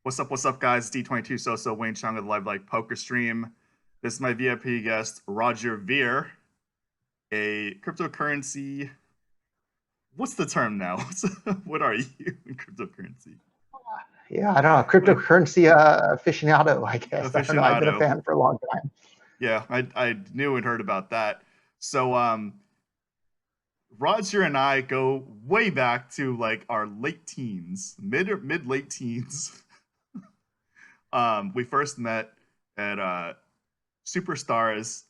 What's up, guys? It's D22 So Wayne Chung with Live Like Poker Stream. This is my VIP guest, Roger Ver, a cryptocurrency. What's the term now? What are you in cryptocurrency? Yeah, I don't know. Cryptocurrency aficionado, I guess. I don't know. I've been a fan for a long time. Yeah, I knew and heard about that. So, Roger and I go way back to like our late teens, mid late teens. We first met at Superstars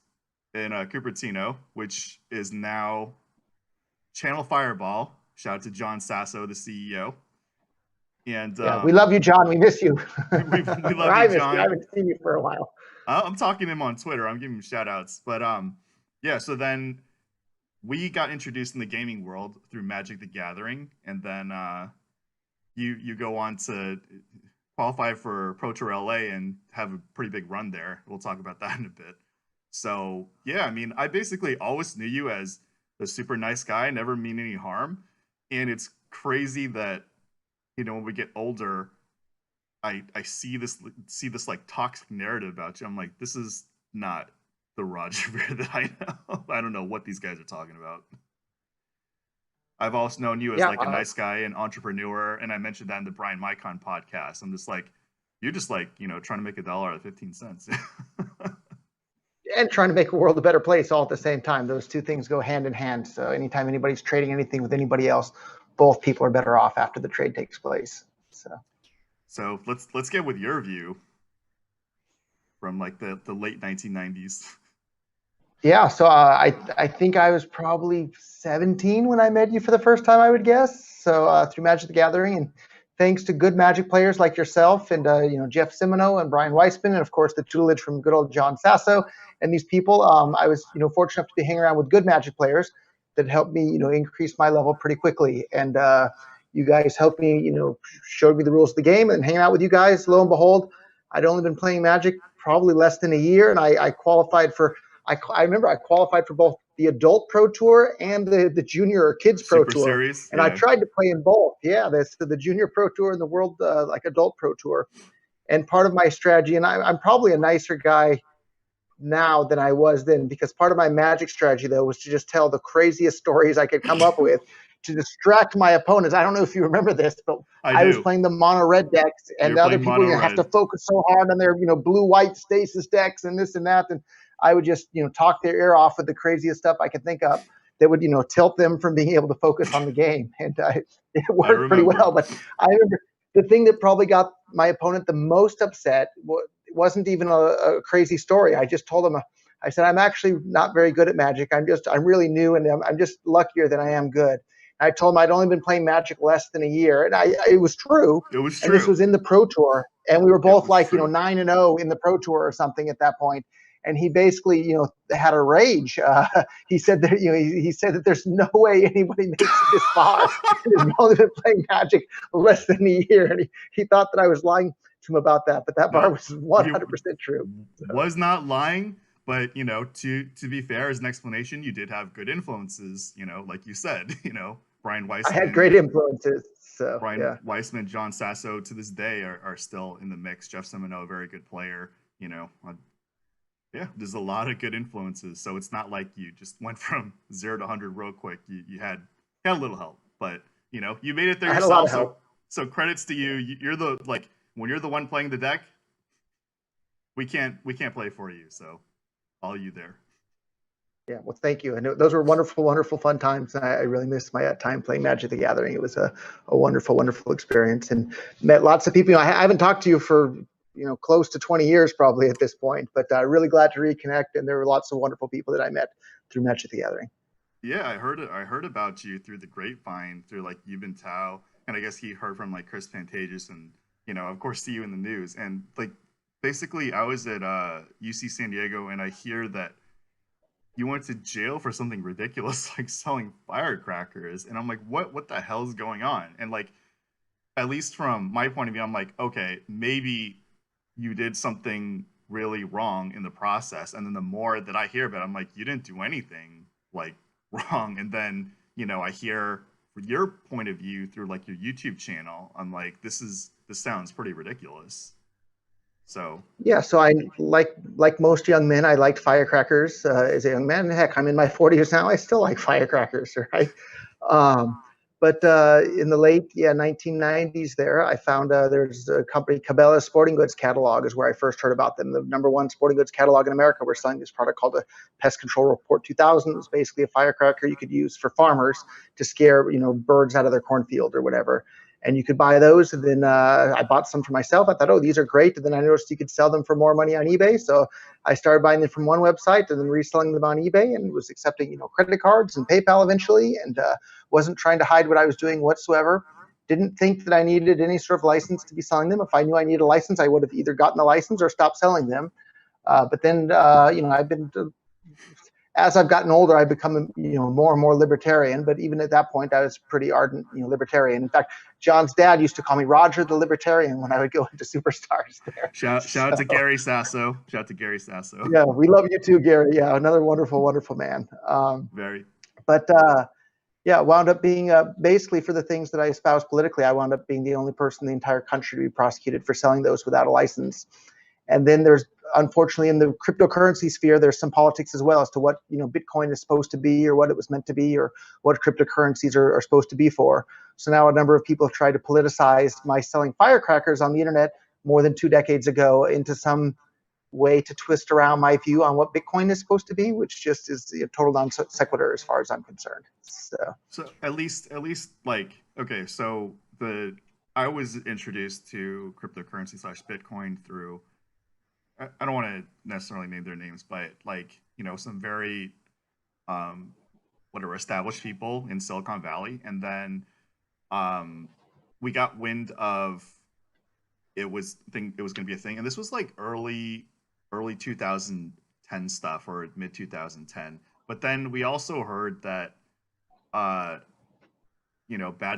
in Cupertino, which is now Channel Fireball. Shout out to John Sasso, the CEO. And yeah, we love you, John. We miss you. we love you, John. I haven't seen you for a while. I'm talking to him on Twitter. I'm giving him shout outs. But yeah, so then we got introduced in the gaming world through Magic the Gathering, and then you go on to qualify for Pro Tour LA and have a pretty big run there. We'll talk about that in a bit. So yeah, I mean, I basically always knew you as a super nice guy, never mean any harm. And it's crazy that, you know, when we get older, I see this like toxic narrative about you. I'm like, this is not the Roger Ver that I know. I don't know what these guys are talking about. I've also known you as like a nice guy and entrepreneur, and I mentioned that in the Brian Mycon podcast. I'm just like, you're just like, you know, trying to make $1 out of 15 cents. And trying to make a world a better place all at the same time. Those two things go hand in hand. So anytime anybody's trading anything with anybody else, both people are better off after the trade takes place. So let's get with your view from like the late 1990s. Yeah, so I think I was probably 17 when I met you for the first time, I would guess. So through Magic the Gathering, and thanks to good Magic players like yourself and you know, Jeff Simino and Brian Weissman, and of course the tutelage from good old John Sasso and these people, I was, you know, fortunate enough to be hanging around with good Magic players that helped me, you know, increase my level pretty quickly. And you guys helped me, you know, showed me the rules of the game, and hanging out with you guys, lo and behold, I'd only been playing Magic probably less than a year, and I qualified for. I remember I qualified for both the adult pro tour and the junior or kids pro Super tour. Series, and I tried to play in both. Yeah, the junior pro tour and the world like adult pro tour. And part of my strategy, and I'm probably a nicer guy now than I was then, because part of my Magic strategy though was to just tell the craziest stories I could come up with to distract my opponents. I don't know if you remember this, but I was playing the mono red decks, and the other people, you know, have to focus so hard on their, you know, blue white stasis decks and this and that, and I would just, you know, talk their ear off with the craziest stuff I could think of that would, you know, tilt them from being able to focus on the game. And it worked pretty well. But I remember the thing that probably got my opponent the most upset wasn't even a crazy story. I just told him, I said, I'm actually not very good at Magic. I'm really new, and I'm just luckier than I am good. I told him I'd only been playing Magic less than a year, and it was true. It was true. And this was in the Pro Tour, and we were both like, you know, 9-0 in the Pro Tour or something at that point. And he basically, you know, had a rage. He said that, you know, he said that there's no way anybody makes it this far. And he's only been playing Magic less than a year, and he thought that I was lying to him about that. But that part was 100% true. Was not lying. But, you know, to be fair, as an explanation, you did have good influences, you know, like you said, you know, Brian Weissman. I had great influences. So, Brian Weissman, John Sasso to this day are still in the mix. Jeff Simino, a very good player, you know. Yeah, there's a lot of good influences. So it's not like you just went from 0 to 100 real quick. You had a little help, but, you know, you made it there yourself. I had a lot of help. So credits to you. You're the, like, when you're the one playing the deck, we can't play for you. So all you there. Yeah, well, thank you. And those were wonderful, wonderful, fun times. I really missed my time playing Magic the Gathering. It was a wonderful, wonderful experience, and met lots of people. You know, I haven't talked to you for, you know, close to 20 years probably at this point, but really glad to reconnect. And there were lots of wonderful people that I met through Magic the Gathering. Yeah, I heard about you through the grapevine, through like Yubin Tao, and I guess he heard from like Chris Pantages, and, you know, of course, see you in the news. And like, basically, I was at UC San Diego, and I hear that you went to jail for something ridiculous like selling firecrackers, and I'm like, what the hell's going on? And like, at least from my point of view, I'm like, okay, maybe you did something really wrong in the process. And then the more that I hear about it, I'm like, you didn't do anything like wrong. And then, you know, I hear your point of view through like your YouTube channel. I'm like, this is this sounds pretty ridiculous. So Yeah, so I like most young men, I liked firecrackers as a young man. Heck, I'm in my 40s now. I still like firecrackers, right? Um, but in the late 1990s, there I found there's a company, Cabela's Sporting Goods Catalog, is where I first heard about them. The #1 sporting goods catalog in America. We're selling this product called the Pest Control Report 2000. It was basically a firecracker you could use for farmers to scare birds out of their cornfield or whatever. And you could buy those. And then I bought some for myself. I thought, oh, these are great. And then I noticed you could sell them for more money on eBay. So I started buying them from one website and then reselling them on eBay, and was accepting credit cards and PayPal eventually, and wasn't trying to hide what I was doing whatsoever. Didn't think that I needed any sort of license to be selling them. If I knew I needed a license, I would have either gotten the license or stopped selling them. But then, I've been as I've gotten older, I've become more and more libertarian. But even at that point, I was pretty ardent libertarian. In fact, John's dad used to call me Roger the Libertarian when I would go into Superstars there. Shout out to Gary Sasso. Shout out to Gary Sasso. Yeah, we love you too, Gary. Yeah, another wonderful man. Very. But wound up being basically, for the things that I espoused politically, I wound up being the only person in the entire country to be prosecuted for selling those without a license. And then there's, unfortunately, in the cryptocurrency sphere, there's some politics as well as to what Bitcoin is supposed to be, or what it was meant to be, or what cryptocurrencies are supposed to be for. So now a number of people have tried to politicize my selling firecrackers on the internet more than 2 decades ago into some way to twist around my view on what Bitcoin is supposed to be, which just is a total non sequitur as far as I'm concerned. So at least like, okay, so I was introduced to cryptocurrency / Bitcoin through, I don't want to necessarily name their names, but like, some very whatever established people in Silicon Valley. And then we got wind of it was going to be a thing. And this was like early 2010 stuff, or mid 2010. But then we also heard that bad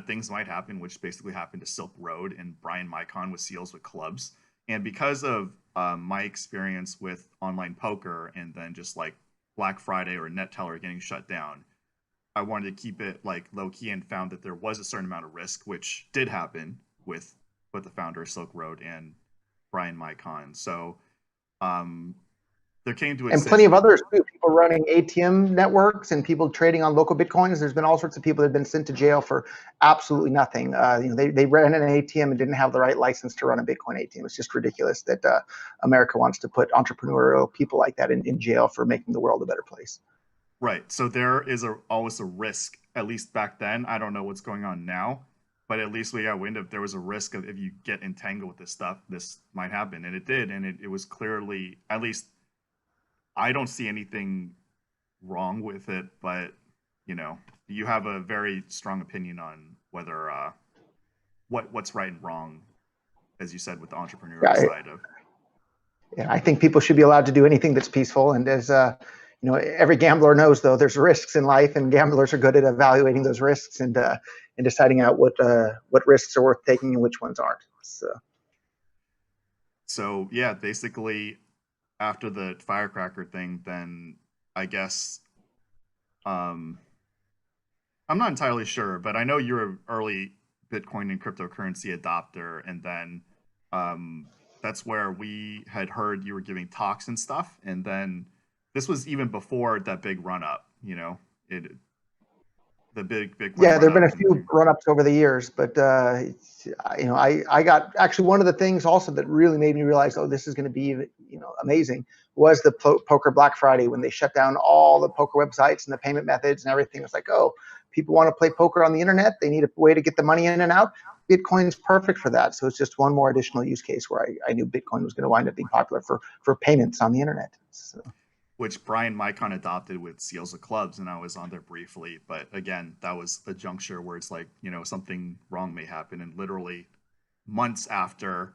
things might happen, which basically happened to Silk Road and Brian Micon with Seals with Clubs. And because of my experience with online poker, and then just like Black Friday or NetTeller getting shut down, I wanted to keep it like low key, and found that there was a certain amount of risk, which did happen with the founder of Silk Road and Brian Micon. So there came to a and plenty of others too. People running ATM networks and people trading on local Bitcoins. There's been all sorts of people that have been sent to jail for absolutely nothing. They ran an ATM and didn't have the right license to run a Bitcoin ATM. It's just ridiculous that America wants to put entrepreneurial people like that in jail for making the world a better place. Right. So there is always a risk, at least back then. I don't know what's going on now, but at least we got wind of there was a risk of, if you get entangled with this stuff, this might happen. And it did. And it was clearly, at least I don't see anything wrong with it, but you have a very strong opinion on whether what's right and wrong, as you said, with the entrepreneurial side of. Yeah, I think people should be allowed to do anything that's peaceful. And as every gambler knows, though, there's risks in life, and gamblers are good at evaluating those risks and deciding out what risks are worth taking and which ones aren't. So yeah, basically, after the firecracker thing, then I guess I'm not entirely sure, but I know you're an early Bitcoin and cryptocurrency adopter, and then that's where we had heard you were giving talks and stuff, and then this was even before that big run up, the big Bitcoin. Yeah, there have been a few run-ups over the years, but I got, actually, one of the things also that really made me realize, oh, this is going to be amazing, was the poker Black Friday, when they shut down all the poker websites and the payment methods and everything. It's like, oh, people want to play poker on the internet, they need a way to get the money in and out. Bitcoin's perfect for that. So it's just one more additional use case where I knew Bitcoin was going to wind up being popular for payments on the internet. So. Which Brian Micon adopted with Seals of Clubs, and I was on there briefly. But again, that was a juncture where it's like, something wrong may happen. And literally months after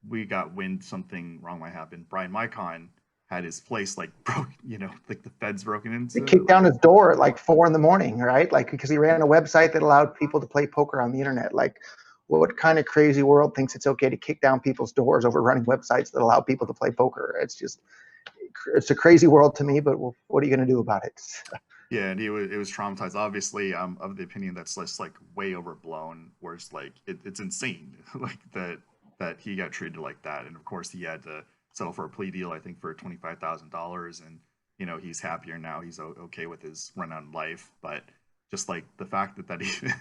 we got wind something wrong might happen, Brian Micon had his place like broke, like the feds broken into. They kicked down his door at like 4 a.m, right? Like, because he ran a website that allowed people to play poker on the internet. Like, what kind of crazy world thinks it's okay to kick down people's doors over running websites that allow people to play poker? It's a crazy world to me, but what are you going to do about it? Yeah, and it was traumatized. Obviously, I'm of the opinion that's just like way overblown. Where it's like it's insane, like that he got treated like that. And of course, he had to settle for a plea deal, I think, for $25,000. And he's happier now. He's okay with his run on life. But just like the fact that even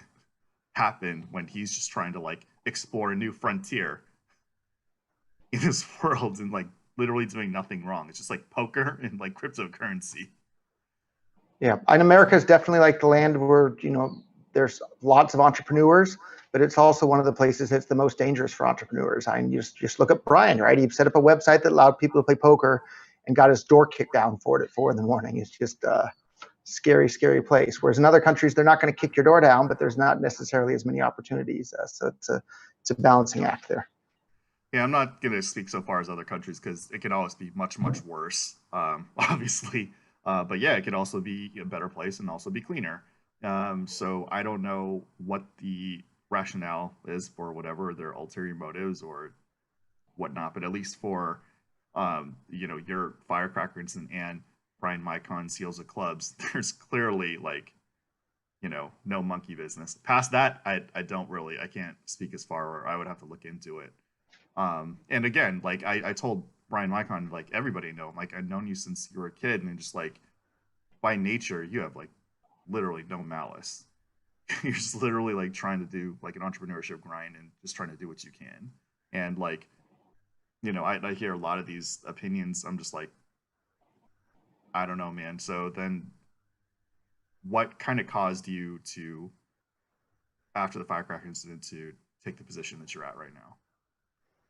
happened when he's just trying to like explore a new frontier in this world and like literally doing nothing wrong. It's just like poker and like cryptocurrency. Yeah, and America is definitely like the land where there's lots of entrepreneurs, but it's also one of the places that's the most dangerous for entrepreneurs. I mean, you just look at Brian, right? He set up a website that allowed people to play poker, and got his door kicked down for it at 4 a.m. It's just a scary, scary place. Whereas in other countries, they're not going to kick your door down, but there's not necessarily as many opportunities. So it's a balancing act there. Yeah, I'm not gonna speak so far as other countries because it can always be much, much worse. Obviously, but yeah, it could also be a better place and also be cleaner. So I don't know what the rationale is for whatever their ulterior motives or whatnot, but at least for your firecracker incident and Brian Mycon Seals of Clubs, there's clearly like no monkey business. Past that, I can't speak as far, or I would have to look into it. And again, like I told Brian Mycon, like everybody know him, like I've known you since you were a kid, and just like by nature, you have like literally no malice. You're just literally like trying to do like an entrepreneurship grind and just trying to do what you can. And like, I hear a lot of these opinions. I'm just like, I don't know, man. So then what kind of caused you to, after the firecracker incident, to take the position that you're at right now?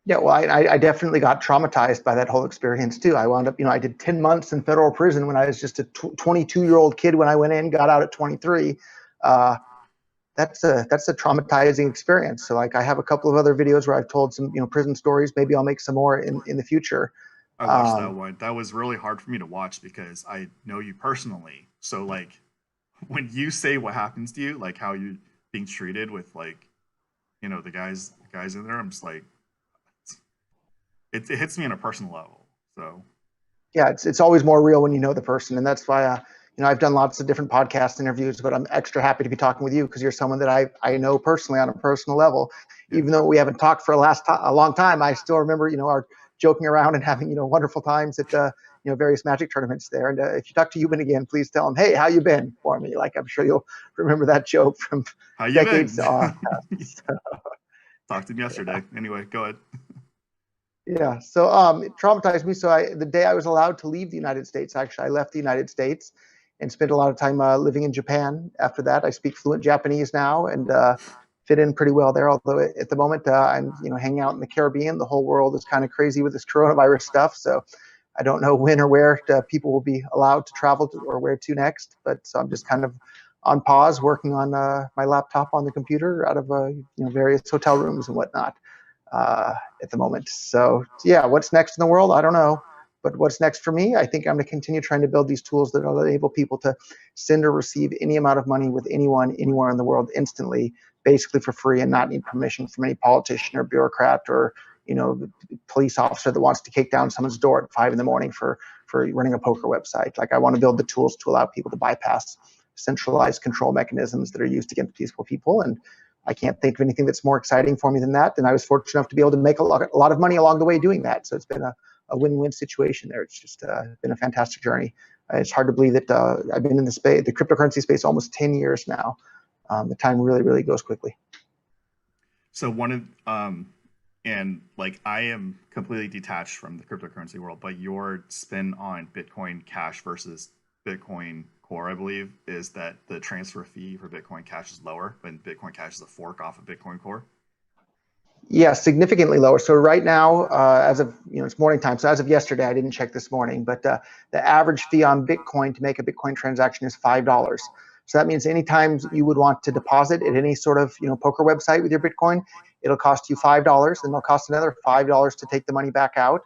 Yeah, well, I definitely got traumatized by that whole experience too. I wound up, I did 10 months in federal prison when I was just a 22-year-old kid when I went in, got out at 23. That's a traumatizing experience. So like I have a couple of other videos where I've told some, prison stories. Maybe I'll make some more in the future. I watched that one. That was really hard for me to watch because I know you personally. So like when you say what happens to you, like how you being treated with like, the guys in there, I'm just like, it hits me on a personal level. So yeah, it's always more real when you know the person, and that's why I've done lots of different podcast interviews, but I'm extra happy to be talking with you because you're someone that I know personally on a personal level. yeah. Even though we haven't talked for a long time, I still remember our joking around and having wonderful times at various Magic tournaments there. And if you talk to Euban again, please tell him, hey, how you been for me? Like I'm sure you'll remember that joke from How you decades been? on. Talked to him yesterday. Yeah. Anyway, go ahead. Yeah. So it traumatized me. So the day I was allowed to leave the United States, actually, I left the United States and spent a lot of time living in Japan. After that, I speak fluent Japanese now and fit in pretty well there. Although at the moment I'm hanging out in the Caribbean. The whole world is kind of crazy with this coronavirus stuff. So I don't know when or where people will be allowed to travel to or where to next. But so I'm just kind of on pause, working on my laptop on the computer out of various hotel rooms and whatnot at the moment. So yeah, what's next in the world? I don't know. But what's next for me? I think I'm going to continue trying to build these tools that will enable people to send or receive any amount of money with anyone, anywhere in the world instantly, basically for free, and not need permission from any politician or bureaucrat or police officer that wants to kick down someone's door at 5 a.m. for running a poker website. Like I want to build the tools to allow people to bypass centralized control mechanisms that are used against peaceful people. And I can't think of anything that's more exciting for me than that. And I was fortunate enough to be able to make a lot of money along the way doing that. So it's been a win-win situation there. It's just been a fantastic journey. It's hard to believe that I've been in the cryptocurrency space, almost 10 years now. The time really, really goes quickly. So and like I am completely detached from the cryptocurrency world, but your spin on Bitcoin Cash versus Bitcoin Core, I believe, is that the transfer fee for Bitcoin Cash is lower, but Bitcoin Cash is a fork off of Bitcoin Core. Yeah, significantly lower. So right now, as of it's morning time. So as of yesterday, I didn't check this morning, but the average fee on Bitcoin to make a Bitcoin transaction is $5. So that means anytime you would want to deposit at any sort of poker website with your Bitcoin, it'll cost you $5, and it'll cost another $5 to take the money back out.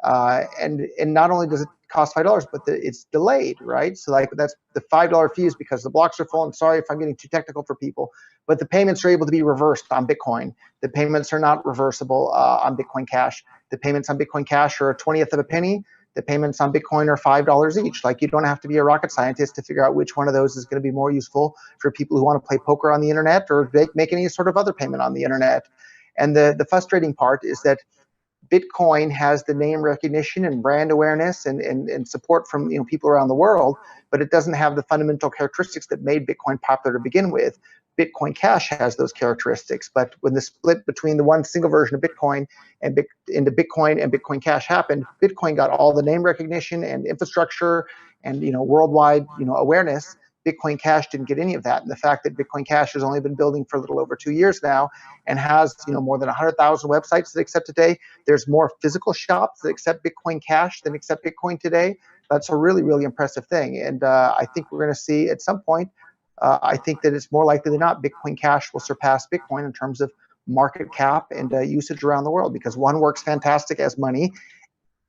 And not only does it cost $5, but it's delayed, right? So like that's the $5 fees because the blocks are full. And sorry if I'm getting too technical for people, but the payments are able to be reversed on Bitcoin. The payments are not reversible on Bitcoin Cash. The payments on Bitcoin Cash are a 20th of a penny. The payments on Bitcoin are $5 each. Like, you don't have to be a rocket scientist to figure out which one of those is going to be more useful for people who want to play poker on the internet or make any sort of other payment on the internet. And the frustrating part is that Bitcoin has the name recognition and brand awareness and support from people around the world, but it doesn't have the fundamental characteristics that made Bitcoin popular to begin with. Bitcoin Cash has those characteristics, but when the split between the one single version of Bitcoin and into Bitcoin and Bitcoin Cash happened, Bitcoin got all the name recognition and infrastructure and worldwide awareness. Bitcoin Cash didn't get any of that, and the fact that Bitcoin Cash has only been building for a little over 2 years now and has more than 100,000 websites that accept today. There's more physical shops that accept Bitcoin Cash than accept Bitcoin today. That's a really, really impressive thing, and I think we're going to see at some point. I think that it's more likely than not Bitcoin Cash will surpass Bitcoin in terms of market cap and usage around the world, because one works fantastic as money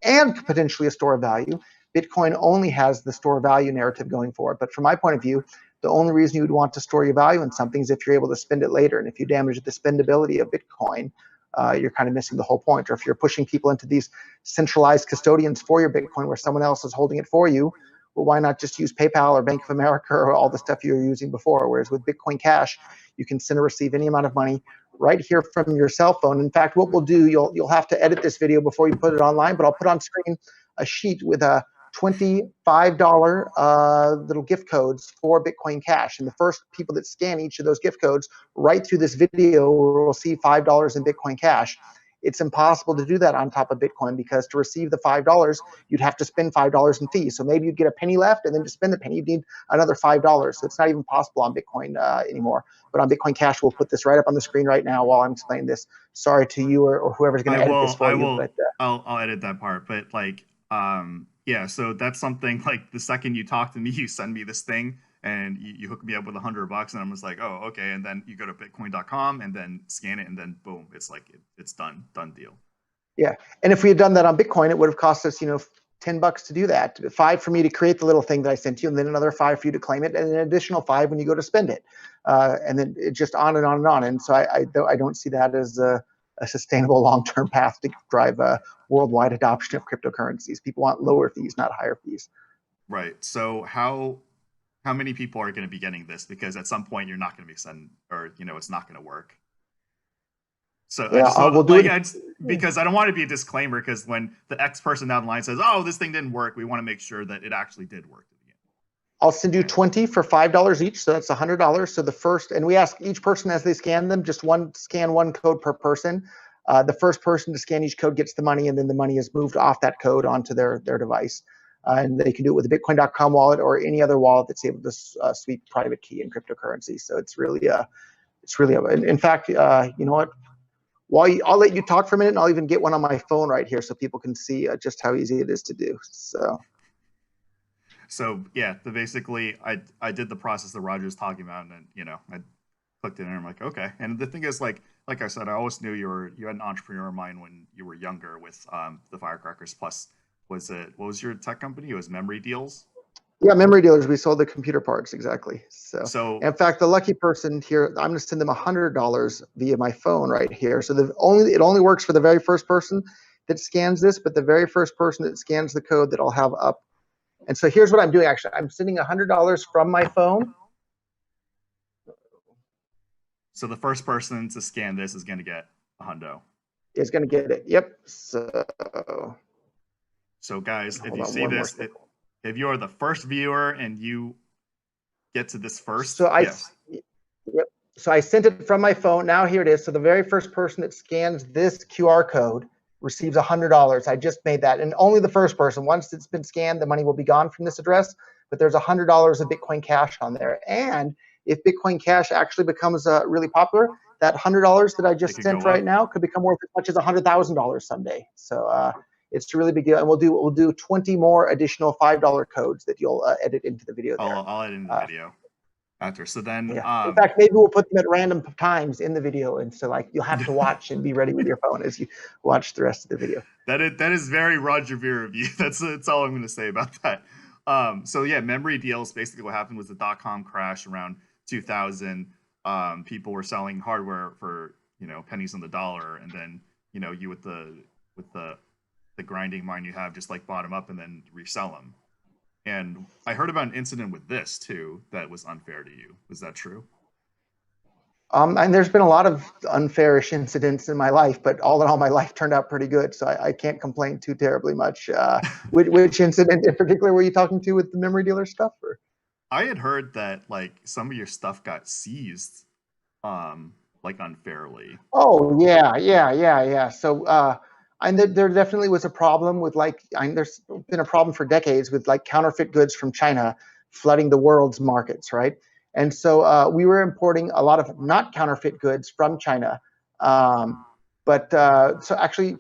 and potentially a store of value. Bitcoin only has the store of value narrative going for it. But from my point of view, the only reason you would want to store your value in something is if you're able to spend it later. And if you damage the spendability of Bitcoin, you're kind of missing the whole point. Or if you're pushing people into these centralized custodians for your Bitcoin where someone else is holding it for you, well, why not just use PayPal or Bank of America or all the stuff you were using before? Whereas with Bitcoin Cash, you can send or receive any amount of money right here from your cell phone. In fact, what we'll do, you'll have to edit this video before you put it online, but I'll put on screen a sheet with a $25 little gift codes for Bitcoin Cash. And the first people that scan each of those gift codes right through this video will see $5 in Bitcoin Cash. It's impossible to do that on top of Bitcoin, because to receive the $5, you'd have to spend $5 in fees. So maybe you'd get a penny left, and then to spend the penny, you'd need another $5. So it's not even possible on Bitcoin anymore. But on Bitcoin Cash, we'll put this right up on the screen right now while I'm explaining this. Sorry to you or whoever's going to edit this for you. But I'll edit that part. But yeah, so that's something like the second you talk to me, you send me this thing and you hook me up with $100, and I'm just like, oh, okay. And then you go to bitcoin.com and then scan it, and then boom, it's like it's done deal. Yeah, and if we had done that on Bitcoin, it would have cost us, $10 to do that. $5 for me to create the little thing that I sent you, and then another $5 for you to claim it, and an additional $5 when you go to spend it, and then it just on and on and on. And so I don't see that as a sustainable long-term path to drive a worldwide adoption of cryptocurrencies. People want lower fees, not higher fees. Right. So how many people are going to be getting this? Because at some point you're not going to be sending, or it's not going to work. So yeah, we'll do it. Because I don't want to be a disclaimer, because when the X person down the line says, "Oh, this thing didn't work," we want to make sure that it actually did work. I'll send you 20 for $5 each, so that's $100. So the first, and we ask each person as they scan them, just one code per person. The first person to scan each code gets the money, and then the money is moved off that code onto their device. And they can do it with a Bitcoin.com wallet or any other wallet that's able to sweep private key in cryptocurrency. So it's really in fact, you know what? I'll let you talk for a minute, and I'll even get one on my phone right here so people can see just how easy it is to do. So yeah, basically I did the process that Roger was talking about, and then I clicked it and I'm like, okay. And the thing is, like I said, I always knew you had an entrepreneur mind when you were younger with the firecrackers. Plus, what was your tech company? It was Memory Deals. Yeah, Memory Dealers. We sold the computer parts, exactly. So in fact, the lucky person here, I'm going to send them $100 via my phone right here. So it only works for the very first person that scans this, but the very first person that scans the code that I'll have up. And so here's what I'm doing. Actually, I'm sending $100 from my phone. So the first person to scan this is going to get a hundo. Is going to get it. Yep. So guys, if you see this, if you are the first viewer and you get to this first, yep. So I sent it from my phone. Now here it is. So the very first person that scans this QR code receives $100. I just made that, and only the first person. Once it's been scanned, the money will be gone from this address, but there's $100 of Bitcoin Cash on there. And if Bitcoin Cash actually becomes really popular, that $100 that I just sent right now could become worth as much as $100,000 someday. So it's a really big deal, and we'll do 20 more additional $5 codes that you'll edit into the video there. I'll edit in the video after. So then, yeah. In fact, maybe we'll put them at random times in the video, and so you'll have to watch and be ready with your phone as you watch the rest of the video. That is very Roger Ver of you. That's all I'm going to say about that. So yeah, Memory Deals. Basically, what happened was the .com crash around 2000. People were selling hardware for pennies on the dollar, and then you with the the grinding mine you have, just like bottom up and then resell them. And I heard about an incident with this too that was unfair to you. Was that true? And there's been a lot of unfairish incidents in my life, but all in all, my life turned out pretty good, so I can't complain too terribly much. Which incident in particular were you talking to with the memory dealer stuff? Or? I had heard that like some of your stuff got seized, like unfairly. Oh yeah. So, and there definitely was a problem with like, there's been a problem for decades with like counterfeit goods from China flooding the world's markets, right? And so we were importing a lot of not counterfeit goods from China. Um, but so actually,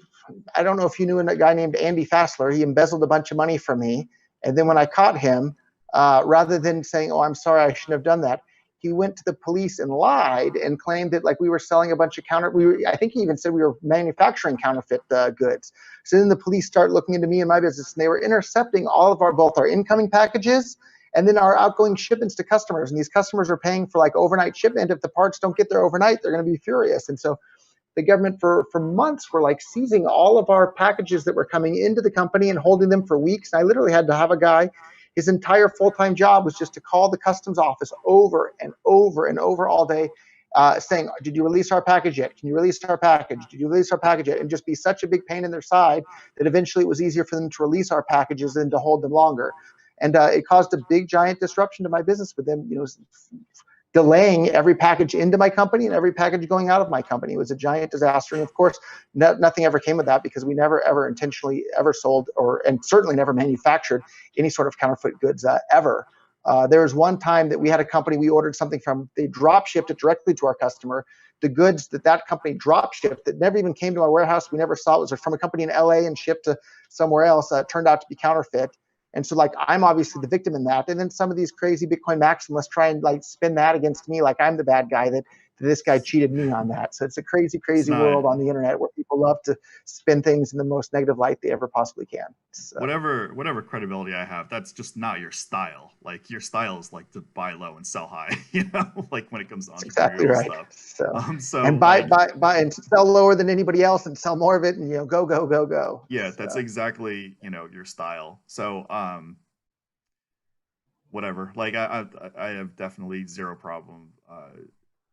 I don't know if you knew a guy named Andy Fassler. He embezzled a bunch of money from me, and then when I caught him, rather than saying, "Oh, I'm sorry, I shouldn't have done that," he went to the police and lied and claimed that like we were selling a bunch of I think he even said we were manufacturing counterfeit goods. So then the police start looking into me and my business, and they were intercepting all of both our incoming packages and then our outgoing shipments to customers. And these customers are paying for like overnight shipment. If the parts don't get there overnight, they're going to be furious. And so the government for months were like seizing all of our packages that were coming into the company and holding them for weeks. And I literally had to have a guy, his entire full-time job was just to call the customs office over and over and over all day, saying, "Did you release our package yet? Can you release our package? Did you release our package yet?" And just be such a big pain in their side that eventually it was easier for them to release our packages than to hold them longer. And it caused a big giant disruption to my business with them, delaying every package into my company and every package going out of my company. It was a giant disaster. And of course, nothing ever came of that because we never ever intentionally ever sold and certainly never manufactured any sort of counterfeit goods ever. There was one time that we had a company we ordered something from, they drop shipped it directly to our customer. The goods that company drop shipped that never even came to our warehouse, we never saw it, was from a company in LA and shipped to somewhere else, turned out to be counterfeit. And so like I'm obviously the victim in that. And then some of these crazy Bitcoin maximalists try and like spin that against me, like I'm the bad guy that this guy cheated me on that. So it's a crazy, It's crazy not world on the internet where people love to spin things in the most negative light they ever possibly can. So. whatever credibility I have, that's just not your style. Like your style is like to buy low and sell high, you know, like when it comes to That's exactly entrepreneurial right. stuff. So So and buy like buy buy and sell lower than anybody else and sell more of it and go. yeah, that's So exactly, your style. So whatever. Like I have definitely zero problem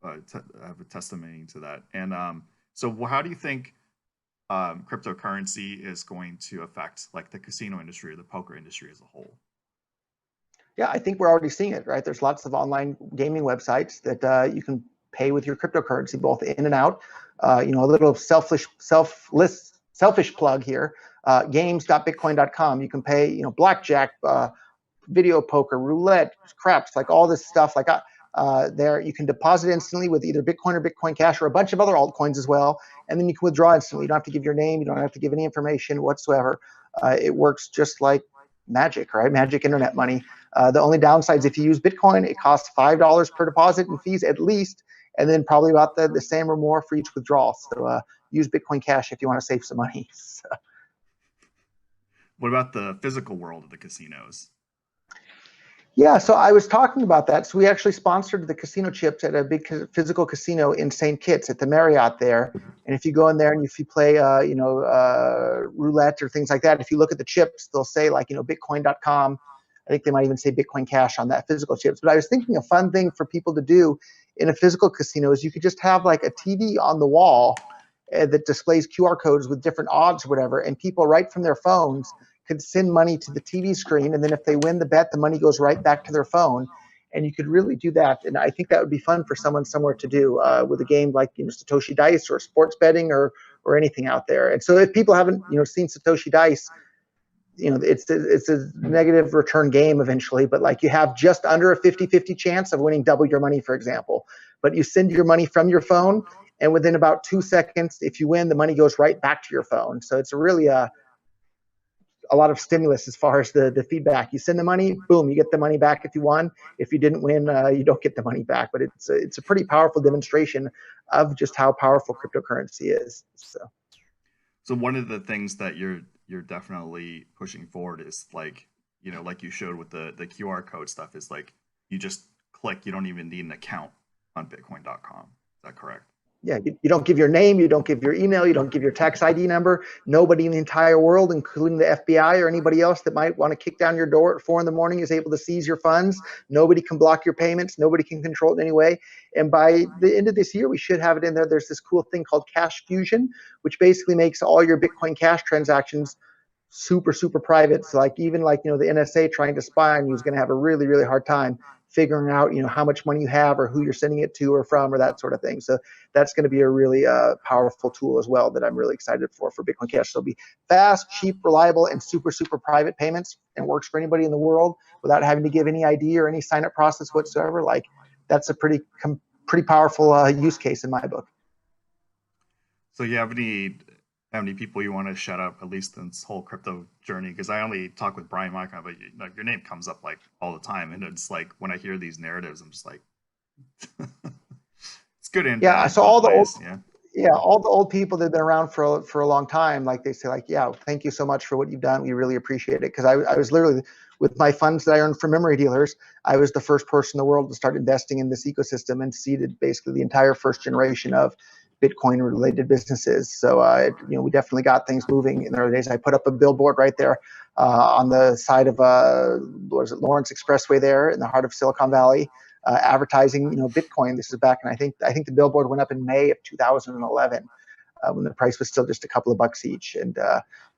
I have a testimony to that. And so how do you think cryptocurrency is going to affect like the casino industry or the poker industry as a whole? yeah, I think we're already seeing it, right? There's lots of online gaming websites that you can pay with your cryptocurrency, both in and out. A little selfish plug here. Games.bitcoin.com. You can pay, blackjack, video poker, roulette, craps, like all this stuff. Like there, you can deposit instantly with either Bitcoin or Bitcoin Cash or a bunch of other altcoins as well, and then you can withdraw instantly. You don't have to give your name. You don't have to give any information whatsoever. It works just like magic, right? Magic internet money. The only downside is if you use Bitcoin, it costs $5 per deposit in fees at least, and then probably about the same or more for each withdrawal. So use Bitcoin Cash if you want to save some money. So. What about the physical world of the casinos? Yeah, so I was talking about that. So we actually sponsored the casino chips at a big physical casino in St. Kitts at the Marriott there. And if you go in there and if you play, roulette or things like that, if you look at the chips, they'll say like, Bitcoin.com. I think they might even say Bitcoin Cash on that physical chips. But I was thinking a fun thing for people to do in a physical casino is you could just have like a TV on the wall that displays QR codes with different odds or whatever, and people right from their phones could send money to the TV screen, and then if they win the bet, the money goes right back to their phone. And you could really do that, and I think that would be fun for someone somewhere to do with a game like Satoshi Dice or sports betting or anything out there. And so if people haven't seen Satoshi Dice, it's a negative return game eventually, but like you have just under a 50-50 chance of winning double your money, for example. But you send your money from your phone, and within about 2 seconds, if you win, the money goes right back to your phone. So it's really a lot of stimulus as far as the feedback. You send the money, boom, you get the money back if you won. If you didn't win, you don't get the money back. But it's a pretty powerful demonstration of just how powerful cryptocurrency is. So one of the things that you're definitely pushing forward is like, like you showed with the QR code stuff, is like you just click, you don't even need an account on bitcoin.com. Is that correct? Yeah, you don't give your name, you don't give your email, you don't give your tax ID number. Nobody in the entire world, including the FBI or anybody else that might want to kick down your door at 4 a.m, is able to seize your funds. Nobody can block your payments. Nobody can control it in any way. And by the end of this year, we should have it in there. There's this cool thing called CashFusion, which basically makes all your Bitcoin Cash transactions super private. So like even like the NSA trying to spy on you is going to have a really hard time figuring out how much money you have or who you're sending it to or from or that sort of thing. So that's going to be a really powerful tool as well that I'm really excited for Bitcoin Cash. So it'll be fast, cheap, reliable, and super private payments, and works for anybody in the world without having to give any ID or any sign up process whatsoever. Like that's a pretty powerful use case in my book. So you have any people you want to shout out, at least in this whole crypto journey? Because I only talk with Brian Micon, but like your name comes up like all the time, and it's like when I hear these narratives, I'm just like, it's good and yeah. bad. So all the old, yeah, all the old people that have been around for a long time, like they say, like, yeah, thank you so much for what you've done. We really appreciate it. Because I was literally, with my funds that I earned from memory dealers, I was the first person in the world to start investing in this ecosystem and seeded basically the entire first generation of Bitcoin related businesses. So, we definitely got things moving in the early days. I put up a billboard right there on the side of Lawrence Expressway there in the heart of Silicon Valley, advertising, Bitcoin. This is back in, I think the billboard went up in May of 2011 when the price was still just a couple of bucks each, and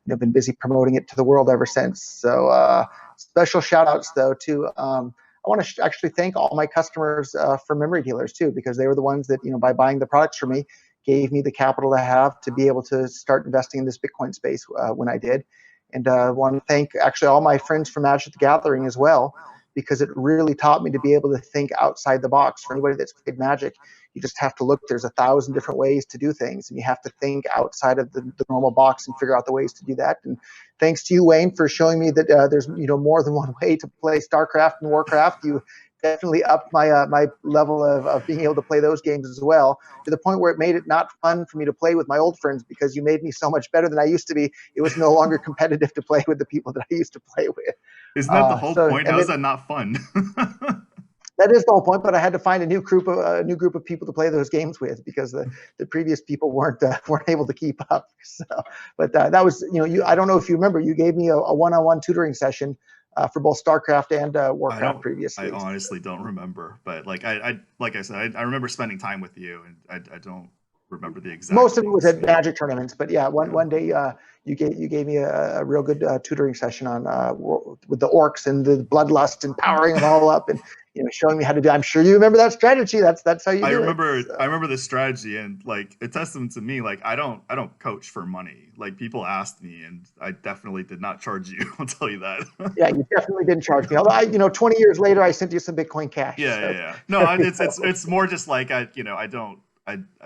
been busy promoting it to the world ever since. So special shout outs though to I want to actually thank all my customers for memory dealers too, because they were the ones that, by buying the products from me, gave me the capital to have to be able to start investing in this Bitcoin space when I did. And I want to thank actually all my friends from Magic the Gathering as well, because it really taught me to be able to think outside the box. For anybody that's played Magic, you just have to look. There's 1,000 different ways to do things, and you have to think outside of the normal box and figure out the ways to do that. And thanks to you, Wayne, for showing me that there's more than one way to play Starcraft and Warcraft. You definitely upped my level of being able to play those games as well, to the point where it made it not fun for me to play with my old friends, because you made me so much better than I used to be. It was no longer competitive to play with the people that I used to play with. Isn't that the whole point? How is that not fun? That is the whole point, but I had to find a new group of people to play those games with, because the previous people weren't able to keep up. So, but that was I don't know if you remember, you gave me a one-on-one tutoring session for both Starcraft and Warcraft previously. I honestly don't remember, but like I said, I remember spending time with you, and I don't remember the exact. Most of it was at Magic tournaments, but yeah, one day you gave me a real good tutoring session on with the orcs and the bloodlust and powering them all up, and showing me how to do. I'm sure you remember that strategy. That's how you do it. So. I remember the strategy, and like a testament to me. Like I don't coach for money. Like people asked me, and I definitely did not charge you. I'll tell you that. Yeah, you definitely didn't charge me. Although 20 years later, I sent you some Bitcoin Cash. Yeah. No, it's more just like I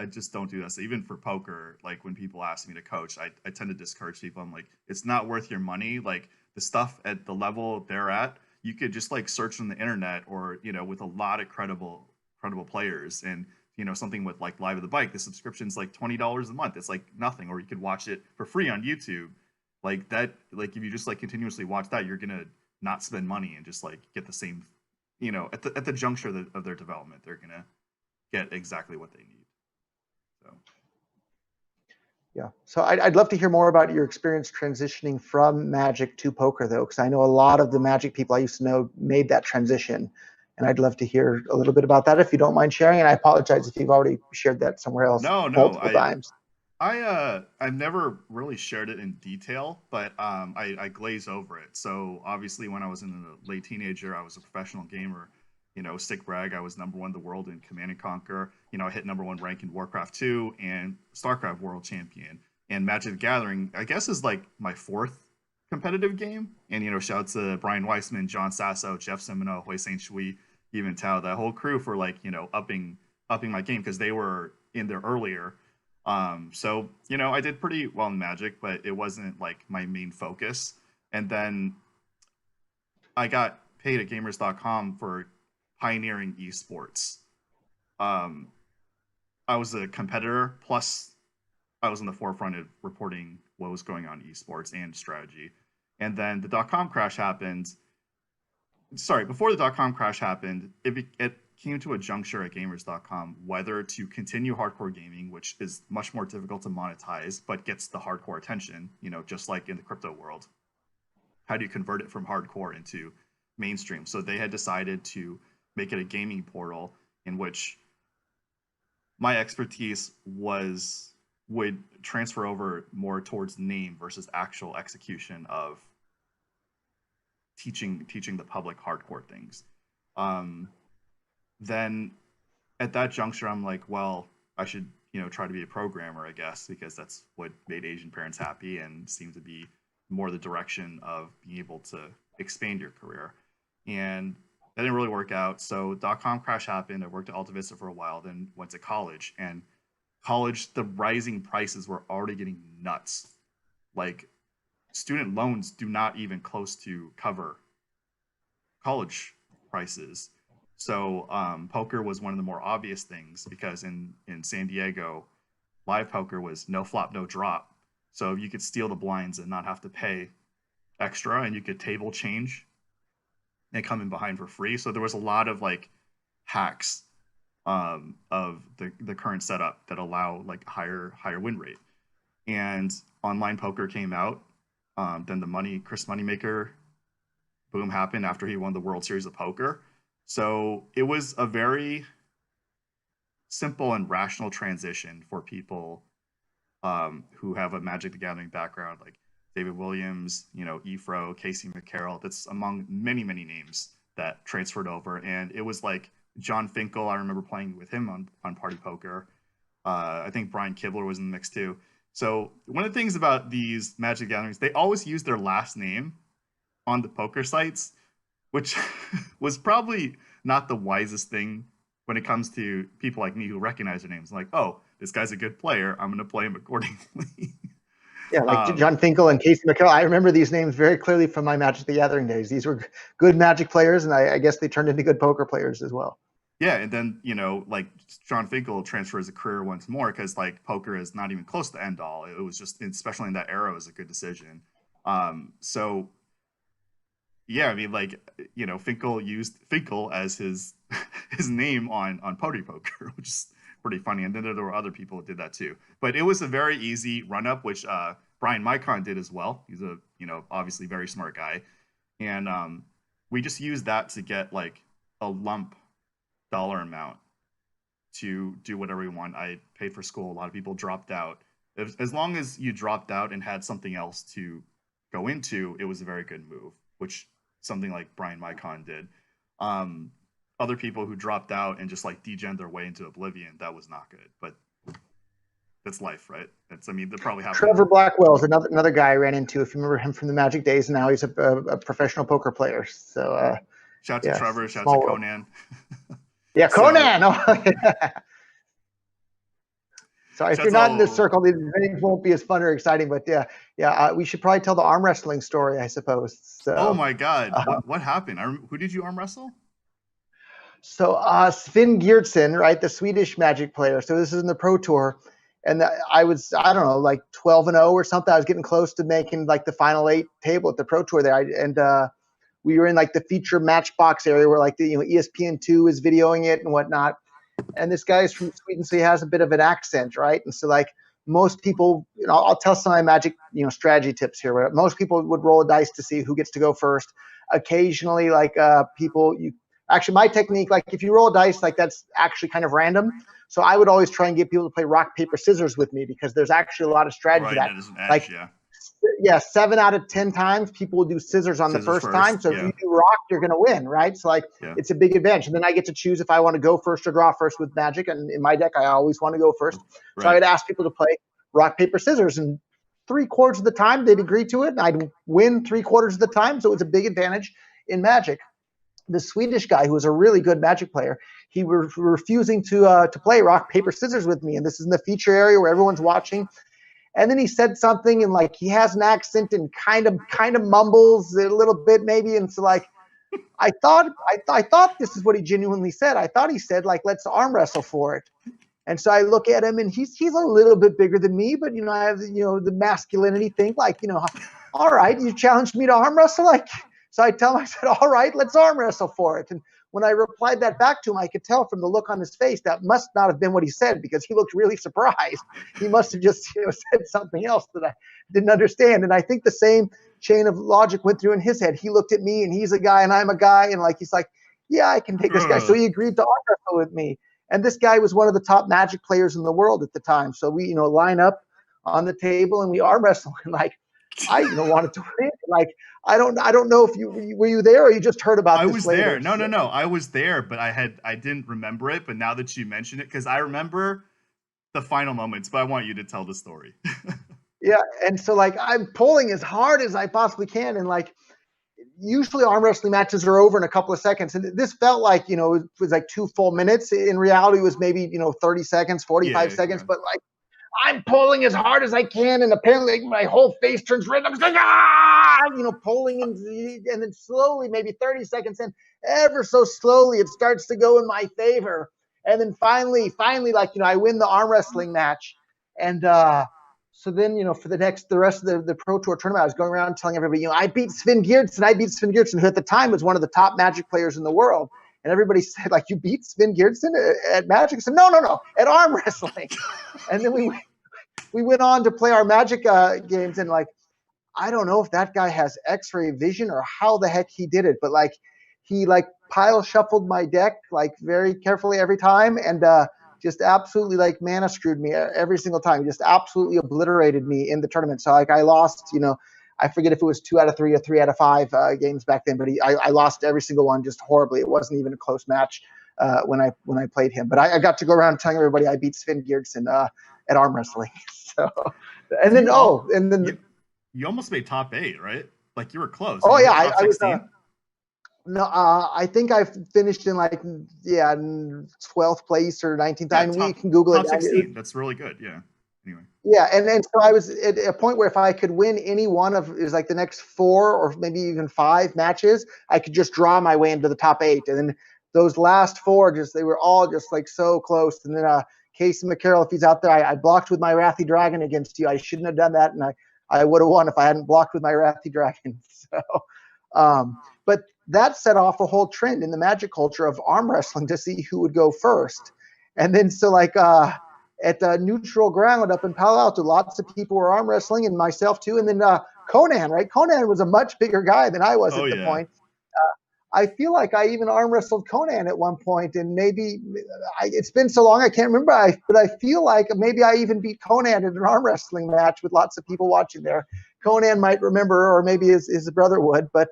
just don't do that. So even for poker, like when people ask me to coach, I tend to discourage people. I'm like, it's not worth your money. Like the stuff at the level they're at, you could just like search on the internet, or with a lot of credible players, and something with like Live at the Bike, the subscription's like $20 a month. It's like nothing. Or you could watch it for free on YouTube. Like that, like if you just like continuously watch that, you're gonna not spend money and just like get the same, at the juncture of their development, they're gonna get exactly what they need. So yeah. So I'd love to hear more about your experience transitioning from Magic to poker, though, because I know a lot of the Magic people I used to know made that transition, and I'd love to hear a little bit about that if you don't mind sharing. And I apologize if you've already shared that somewhere else multiple times. I've never really shared it in detail, but I glaze over it. So obviously, when I was in the late teenager, I was a professional gamer. Stick brag, I was #1 in the world in Command and Conquer. I hit #1 rank in Warcraft 2 and Starcraft World Champion. And Magic the Gathering, I guess, is like my 4th competitive game. And shout out to Brian Weissman, John Sasso, Jeff Semino, Hui Saint Shui, even Tao, that whole crew for like upping my game, because they were in there earlier. So I did pretty well in Magic, but it wasn't like my main focus. And then I got paid at gamers.com for pioneering eSports. I was a competitor, plus I was in the forefront of reporting what was going on in eSports and strategy. And then the .com crash happened. Sorry, before the .com crash happened, came to a juncture at gamers.com whether to continue hardcore gaming, which is much more difficult to monetize, but gets the hardcore attention, just like in the crypto world. How do you convert it from hardcore into mainstream? So they had decided to make it a gaming portal in which my expertise would transfer over more towards name versus actual execution of teaching the public hardcore things. Then at that juncture, I'm like, well, I should, try to be a programmer, I guess, because that's what made Asian parents happy and seemed to be more the direction of being able to expand your career. And that didn't really work out. So .com crash happened. I worked at Alta Vista for a while, then went to college. And college, the rising prices were already getting nuts. Like, student loans do not even close to cover college prices. So poker was one of the more obvious things, because in San Diego, live poker was no flop, no drop. So you could steal the blinds and not have to pay extra, and you could table change and come in behind for free. So there was a lot of like hacks of the current setup that allow like higher win rate. And online poker came out. Then the Chris Moneymaker boom happened after he won the World Series of Poker. So it was a very simple and rational transition for people who have a Magic the Gathering background, like David Williams, Efro, Casey McCarroll. That's among many, many names that transferred over. And it was like John Finkel, I remember playing with him on Party Poker. I think Brian Kibler was in the mix too. So one of the things about these Magic Gatherings, they always use their last name on the poker sites, which was probably not the wisest thing when it comes to people like me who recognize their names. Like, oh, this guy's a good player, I'm going to play him accordingly. Yeah, like John Finkel and Casey McCarroll. I remember these names very clearly from my Magic the Gathering days. These were good Magic players, and I guess they turned into good poker players as well. Yeah, and then, like John Finkel transfers a career once more, because like poker is not even close to end all. It was just, especially in that era, it was a good decision. So yeah, I mean, like, Finkel used Finkel as his name on Party Poker, which is pretty funny. And then there were other people who did that too. But it was a very easy run up, which Brian Micon did as well. He's a obviously very smart guy, and we just used that to get like a lump dollar amount to do whatever we want. I paid for school. A lot of people dropped out. As long as you dropped out and had something else to go into, it was a very good move, which something like Brian Micon did. Other people who dropped out and just like degened their way into oblivion, that was not good. But that's life, right? They're probably happening. Trevor Blackwell is another guy I ran into, if you remember him from the Magic days, and now he's a professional poker player. So shout to Trevor, shout to Conan. Yeah, Conan. So if you're not in this circle, these names won't be as fun or exciting. But yeah, we should probably tell the arm wrestling story, I suppose. So, oh my God, what happened? Who did you arm wrestle? So Sven Gjertsen, right, the Swedish Magic player. So this is in the Pro Tour, and I don't know, like 12-0 or something. I was getting close to making like the final 8 table at the Pro Tour there, we were in like the feature matchbox area where like the ESPN2 is videoing it and whatnot. And this guy's from Sweden, so he has a bit of an accent, right? And so like most people, I'll tell some of my Magic strategy tips here. Where most people would roll a dice to see who gets to go first. Occasionally, like actually my technique, like if you roll a dice, like that's actually kind of random. So I would always try and get people to play rock, paper, scissors with me, because there's actually a lot of strategy that is an edge, like. Yeah, 7 out of 10 times people will do scissors on the first time. So if you do rock, you're going to win, right? So like it's a big advantage. And then I get to choose if I want to go first or draw first with Magic. And in my deck, I always want to go first. Right. So I would ask people to play rock, paper, scissors. And 3/4 of the time they'd agree to it. And I'd win 3/4 of the time. So it's a big advantage in Magic. The Swedish guy, who was a really good Magic player, he was refusing to play rock, paper, scissors with me. And this is in the feature area where everyone's watching. And then he said something, and like he has an accent and kind of mumbles a little bit maybe. And so like I thought this is what he genuinely said. I thought he said like, let's arm wrestle for it. And so I look at him, and he's a little bit bigger than me, but I have the masculinity thing, like all right, you challenged me to arm wrestle, like. So I tell him, I said, all right, let's arm wrestle for it. And when I replied that back to him, I could tell from the look on his face that must not have been what he said, because he looked really surprised. He must have just said something else that I didn't understand. And I think the same chain of logic went through in his head. He looked at me, and he's a guy and I'm a guy, and he's like, yeah, I can take this guy. So he agreed to arm wrestle with me. And this guy was one of the top Magic players in the world at the time. So we, line up on the table and we arm wrestle. And I, wanted to win. I don't know if were you there, or you just heard about I this was later? there. No. I was there, but I didn't remember it. But now that you mention it, because I remember the final moments, but I want you to tell the story. Yeah. And so I'm pulling as hard as I possibly can. And usually arm wrestling matches are over in a couple of seconds. And this felt like, it was like 2 full minutes. In reality, it was maybe, 30 seconds, 45 seconds. But I'm pulling as hard as I can. And apparently my whole face turns red. I'm just like, pulling. And then slowly, maybe 30 seconds in, ever so slowly, it starts to go in my favor. And then finally, I win the arm wrestling match. And, so then, for the rest of the Pro Tour tournament, I was going around telling everybody, I beat Sven Gjertsen, who at the time was one of the top Magic players in the world. And everybody said, you beat Sven Gjertsen at Magic? I said, no, at arm wrestling. And then we went on to play our Magic games, and I don't know if that guy has X-ray vision or how the heck he did it, but he pile shuffled my deck very carefully every time, and just absolutely mana screwed me every single time. Just absolutely obliterated me in the tournament. So I lost, I forget if it was 2 out of 3 or 3 out of 5 games back then, but I lost every single one just horribly. It wasn't even a close match when I played him. But I got to go around telling everybody I beat Sven Gjertsen at arm wrestling. So, and then you almost made top 8, right? You were close. Oh yeah, top 16? I was. No, I think I finished in 12th place or 19th. Yeah, we can Google top it. 16. That's really good. Yeah. Anyway. Yeah, and so I was at a point where if I could win any one of the next 4 or maybe even 5 matches, I could just draw my way into the top 8. And then those last 4, they were all just so close. And then Casey McCarroll, if he's out there, I blocked with my Wrathy Dragon against you. I shouldn't have done that, and I would have won if I hadn't blocked with my Wrathy Dragon. So, but that set off a whole trend in the Magic culture of arm wrestling to see who would go first. And then so at Neutral Ground up in Palo Alto, lots of people were arm wrestling, and myself too. And then Conan, right? Conan was a much bigger guy than I was at the point. I feel like I even arm wrestled Conan at one point, and maybe it's been so long I can't remember. But I feel like maybe I even beat Conan in an arm wrestling match with lots of people watching there. Conan might remember, or maybe his brother would. But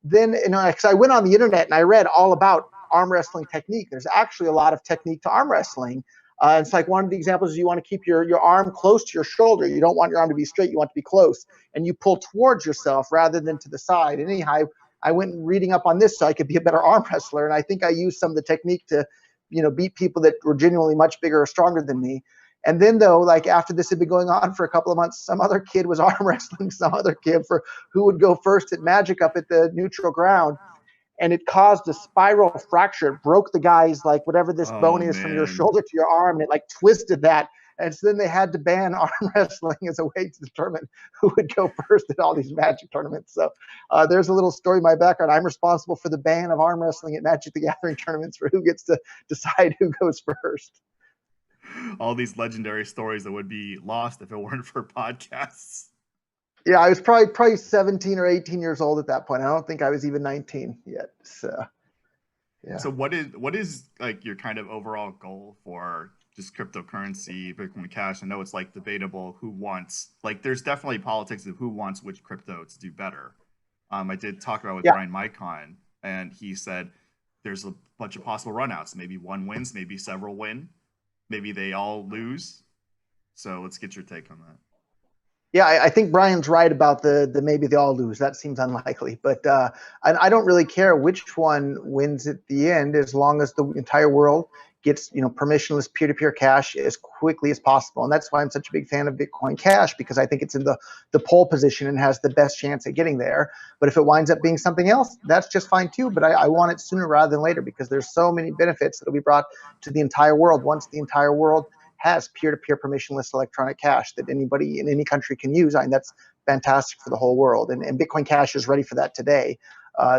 then, because I went on the internet and I read all about arm wrestling technique. There's actually a lot of technique to arm wrestling. It's one of the examples is you want to keep your arm close to your shoulder. You don't want your arm to be straight. You want to be close. And you pull towards yourself rather than to the side. And anyhow, I went reading up on this so I could be a better arm wrestler. And I think I used some of the technique to, beat people that were genuinely much bigger or stronger than me. And then though, after this had been going on for a couple of months, some other kid was arm wrestling some other kid for who would go first at Magic up at the Neutral Ground. And it caused a spiral fracture. It broke the guy's, whatever this bone is from your shoulder to your arm. And it twisted that. And so then they had to ban arm wrestling as a way to determine who would go first at all these Magic tournaments. So there's a little story in my background. I'm responsible for the ban of arm wrestling at Magic the Gathering tournaments for who gets to decide who goes first. All these legendary stories that would be lost if it weren't for podcasts. Yeah, I was probably 17 or 18 years old at that point. I don't think I was even 19 yet. So, yeah. So what is your kind of overall goal for just cryptocurrency, Bitcoin Cash? I know it's debatable who wants, there's definitely politics of who wants which crypto to do better. I did talk about with Brian Mycon, and he said there's a bunch of possible runouts. Maybe one wins, maybe several win, maybe they all lose. So let's get your take on that. Yeah, I think Brian's right about the maybe they all lose. That seems unlikely, but I don't really care which one wins at the end, as long as the entire world gets permissionless peer-to-peer cash as quickly as possible. And that's why I'm such a big fan of Bitcoin Cash, because I think it's in the pole position and has the best chance at getting there. But if it winds up being something else, that's just fine too. But I want it sooner rather than later, because there's so many benefits that will be brought to the entire world once the entire world has peer-to-peer permissionless electronic cash that anybody in any country can use. I mean, that's fantastic for the whole world. And Bitcoin Cash is ready for that today.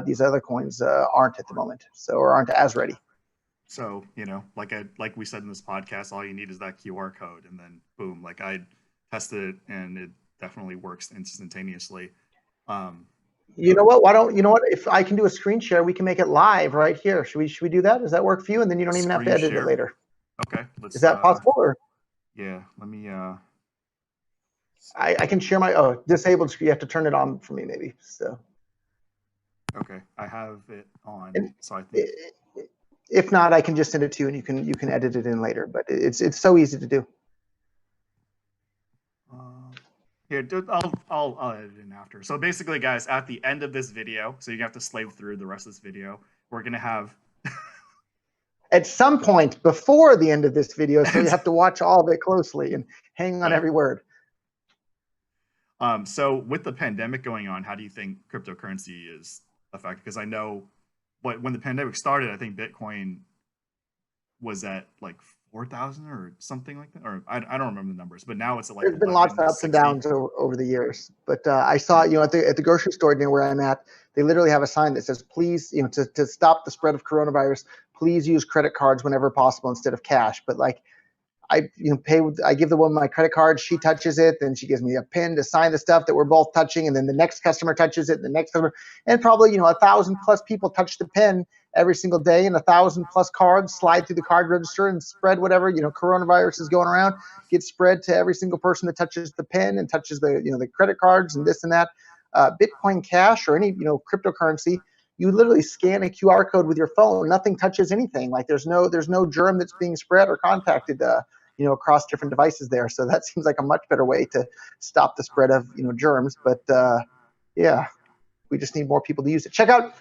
these other coins aren't at the moment, so or aren't as ready. So, like we said in this podcast, all you need is that QR code, and then boom, like I tested it, and it definitely works instantaneously. You know what? Why don't you know what? If I can do a screen share, we can make it live right here. Should we do that? Does that work for you? And then you don't even have to edit it later. Okay, Is that possible? Or yeah, let me. I can share my disabled screen. You have to turn it on for me, maybe. So. Okay, I have it on, And so I think. If not, I can just send it to you, and you can edit it in later. But it's so easy to do. Here, I'll edit it in after. So basically, guys, at the end of this video, so you have to slave through the rest of this video, we're gonna have. At some point before the end of this video, so you have to watch all of it closely and hang on every word. So with the pandemic going on, how do you think cryptocurrency is affected? Because I know, when the pandemic started, I think Bitcoin was at like 4,000 or something like that, or I don't remember the numbers, but now it's at like. There's been lots of ups and downs over the years, but I saw, at the grocery store near where I'm at, they literally have a sign that says, please, to stop the spread of coronavirus, please use credit cards whenever possible instead of cash. But like, I give the woman my credit card, she touches it, then she gives me a pin to sign the stuff that we're both touching, and then the next customer touches it, and the next customer, and probably 1,000+ people touch the pin every single day, and 1,000+ cards slide through the card register and spread whatever coronavirus is going around, gets spread to every single person that touches the pin and touches the the credit cards and this and that. Bitcoin Cash or any cryptocurrency, you literally scan a QR code with your phone. Nothing touches anything. Like there's no germ that's being spread or contacted across different devices there. So that seems like a much better way to stop the spread of germs. But yeah, we just need more people to use it. Check out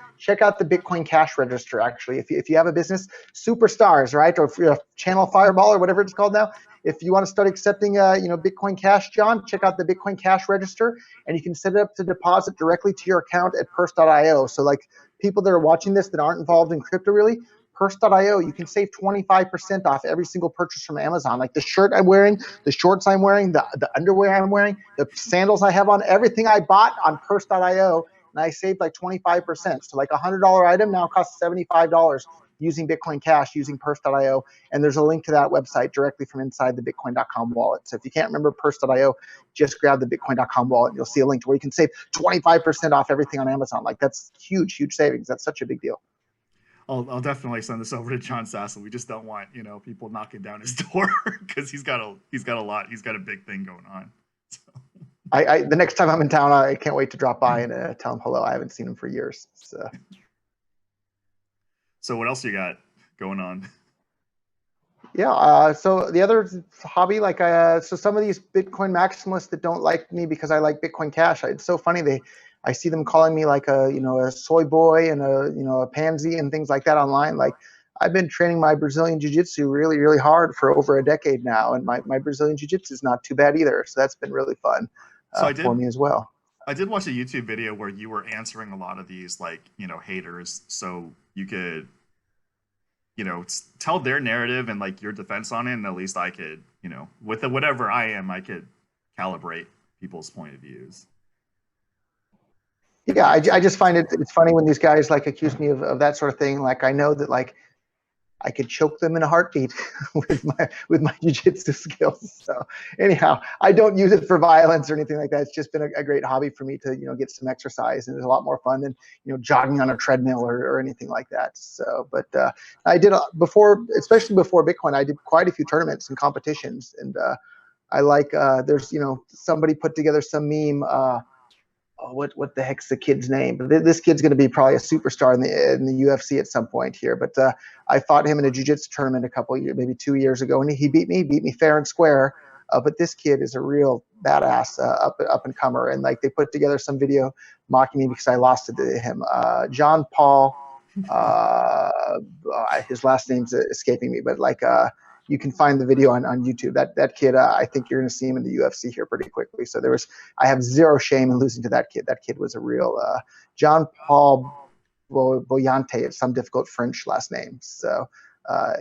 the Bitcoin Cash register. Actually, if you have a business, Superstars, right, or if you're a Channel Fireball or whatever it's called now, if you want to start accepting Bitcoin Cash, John, check out the Bitcoin Cash register, and you can set it up to deposit directly to your account at purse.io. So like people that are watching this that aren't involved in crypto really, purse.io, you can save 25% off every single purchase from Amazon. Like the shirt I'm wearing, the shorts I'm wearing, the underwear I'm wearing, the sandals I have on, everything I bought on purse.io, and I saved like 25%. So like a $100 item now costs $75 using Bitcoin Cash, using purse.io. And there's a link to that website directly from inside the bitcoin.com wallet. So if you can't remember purse.io, just grab the bitcoin.com wallet and you'll see a link to where you can save 25% off everything on Amazon. Like that's huge, huge savings. That's such a big deal. I'll definitely send this over to John Sassel. We just don't want people knocking down his door because he's got a big thing going on. So. The next time I'm in town, I can't wait to drop by and tell him hello. I haven't seen him for years. So what else you got going on? Yeah. So the other hobby, so some of these Bitcoin maximalists that don't like me because I like Bitcoin Cash, it's so funny. I see them calling me like a soy boy and a pansy and things like that online. Like I've been training my Brazilian jiu-jitsu really, really hard for over a decade now. And my Brazilian jiu-jitsu is not too bad either. So that's been really fun for me as well. I did watch a YouTube video where you were answering a lot of these haters. So you could, tell their narrative and like your defense on it. And at least I could, with whatever I am, I could calibrate people's point of views. Yeah, I just find it's funny when these guys like accuse me of that sort of thing. Like I know that like I could choke them in a heartbeat with my jiu-jitsu skills. So anyhow, I don't use it for violence or anything like that. It's just been a great hobby for me to get some exercise, and it's a lot more fun than jogging on a treadmill or anything like that. So, but I did especially before Bitcoin, I did quite a few tournaments and competitions, and I like there's somebody put together some meme. What the heck's the kid's name? This kid's going to be probably a superstar in the UFC at some point here. But I fought him in a jiu-jitsu tournament a couple of years, maybe 2 years ago, and he beat me fair and square. But this kid is a real badass up and comer, and like they put together some video mocking me because I lost to him. John Paul, his last name's escaping me, but like you can find the video on YouTube. That kid, I think you're going to see him in the UFC here pretty quickly. So I have zero shame in losing to that kid. That kid was a real John Paul Boyante. It's some difficult French last name. So